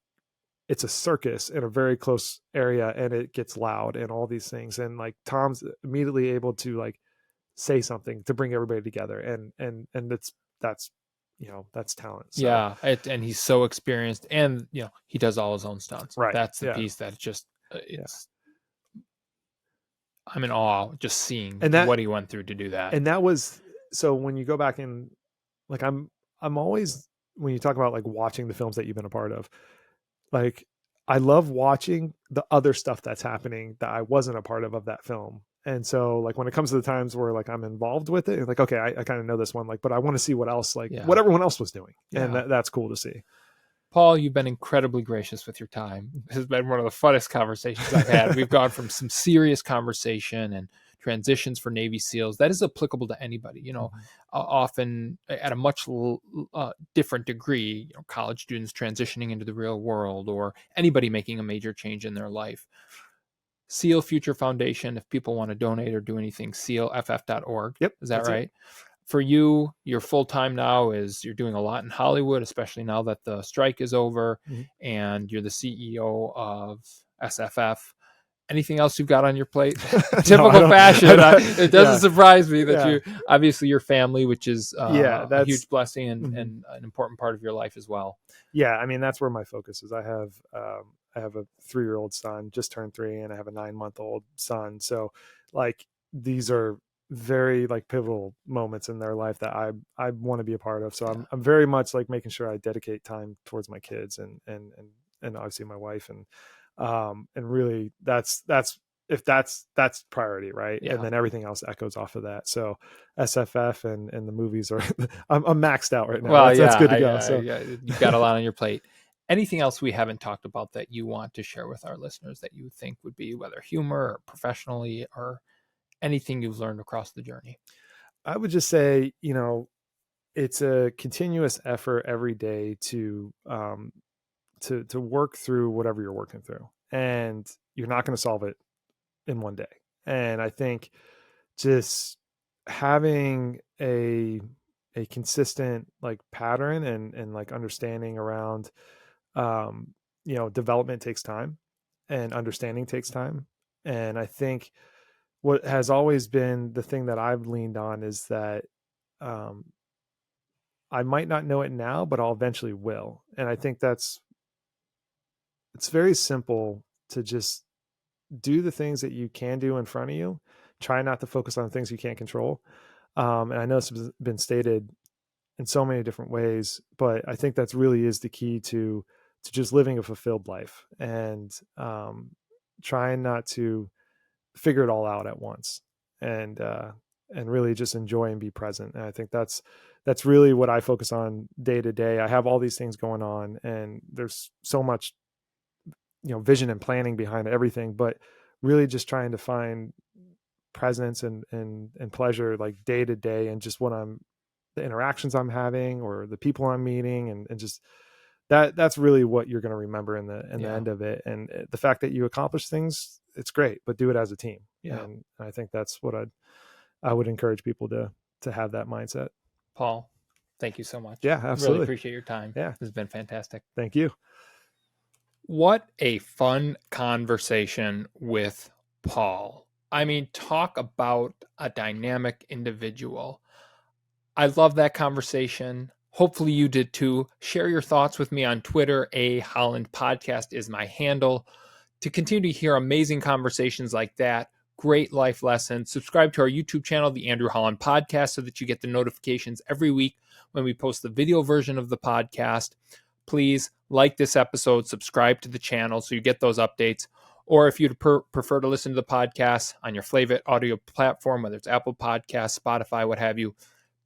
S3: it's a circus in a very close area, and it gets loud and all these things. And like Tom's immediately able to like say something to bring everybody together, and that's talent. So.
S1: Yeah, and he's so experienced, and he does all his own stunts.
S3: Right,
S1: that's the piece that just I'm in awe just seeing what he went through to do that.
S3: And that was, so when you go back and like, I'm always, when you talk about like watching the films that you've been a part of, like I love watching the other stuff that's happening that I wasn't a part of that film. And so like when it comes to the times where like I'm involved with it, like, okay, I kind of know this one, like, but I want to see what else, what everyone else was doing. Yeah. And that's cool to see.
S1: Paul, you've been incredibly gracious with your time. This has been one of the funnest conversations I've had. We've gone from some serious conversation and transitions for Navy SEALs, that is applicable to anybody, often at a much different degree, college students transitioning into the real world, or anybody making a major change in their life. SEAL Future Foundation, if people want to donate or do anything, sealff.org.
S3: Yep.
S1: Is that
S3: that's
S1: right?
S3: it.
S1: For you, your full-time now is you're doing a lot in Hollywood, especially now that the strike is over, and you're the CEO of SFF. Anything else you've got on your plate? Typical fashion. It doesn't surprise me that you, obviously your family, which is a huge blessing and an important part of your life as well.
S3: Yeah. I mean, that's where my focus is. I have a 3-year-old son, just turned 3, and I have a 9-month-old son. So like, these are very like pivotal moments in their life that I want to be a part of. So I'm very much like making sure I dedicate time towards my kids and obviously my wife, and really that's priority, right? And then everything else echoes off of that. So SFF and the movies are I'm maxed out right now. Well, that's good to go. So
S1: you've got a lot on your plate. Anything else we haven't talked about that you want to share with our listeners that you think would be, whether humor or professionally, or anything you've learned across the journey?
S3: I would just say, it's a continuous effort every day to work through whatever you're working through, and you're not going to solve it in one day. And I think just having a consistent like pattern and like understanding around, development takes time and understanding takes time. And I think what has always been the thing that I've leaned on is that I might not know it now, but I'll eventually will. And I think it's very simple to just do the things that you can do in front of you. Try not to focus on things you can't control. And I know it's been stated in so many different ways, but I think that's really is the key to just living a fulfilled life, and trying not to figure it all out at once, and really just enjoy and be present. And I think that's really what I focus on day to day. I have all these things going on, and there's so much, vision and planning behind everything, but really just trying to find presence and pleasure like day to day, and just the interactions I'm having or the people I'm meeting, and just that's really what you're going to remember in the end of it. And the fact that you accomplish things, it's great, but do it as a team. And I think that's what I would encourage people to have that mindset.
S1: Paul, thank you so much.
S3: Yeah, absolutely.
S1: Really appreciate your time.
S3: Yeah.
S1: This has been fantastic.
S3: Thank you.
S1: What a fun conversation with Paul. I mean, talk about a dynamic individual. I love that conversation. Hopefully you did too. Share your thoughts with me on Twitter. Holland Podcast is my handle. To continue to hear amazing conversations like that, great life lessons, subscribe to our YouTube channel, The Andrew Holland Podcast, so that you get the notifications every week when we post the video version of the podcast. Please like this episode, subscribe to the channel so you get those updates. Or if you'd prefer to listen to the podcast on your favorite audio platform, whether it's Apple Podcasts, Spotify, what have you,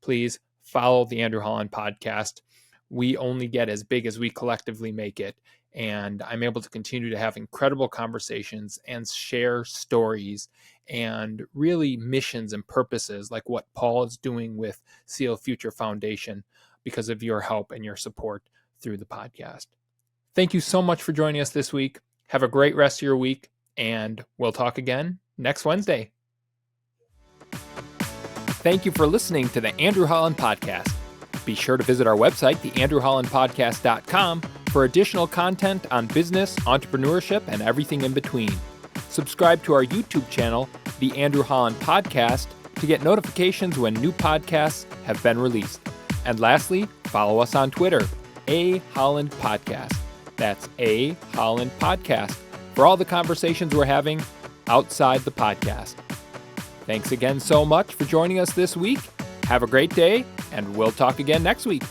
S1: please follow the Andrew Holland Podcast. We only get as big as we collectively make it. And I'm able to continue to have incredible conversations and share stories and really missions and purposes like what Paul is doing with SEAL Future Foundation because of your help and your support through the podcast. Thank you so much for joining us this week. Have a great rest of your week, and we'll talk again next Wednesday. Thank you for listening to the Andrew Holland Podcast. Be sure to visit our website, theandrewhollandpodcast.com, for additional content on business, entrepreneurship, and everything in between. Subscribe to our YouTube channel, The Andrew Holland Podcast, to get notifications when new podcasts have been released. And lastly, follow us on Twitter, Holland Podcast. That's Holland Podcast, for all the conversations we're having outside the podcast. Thanks again so much for joining us this week. Have a great day, and we'll talk again next week.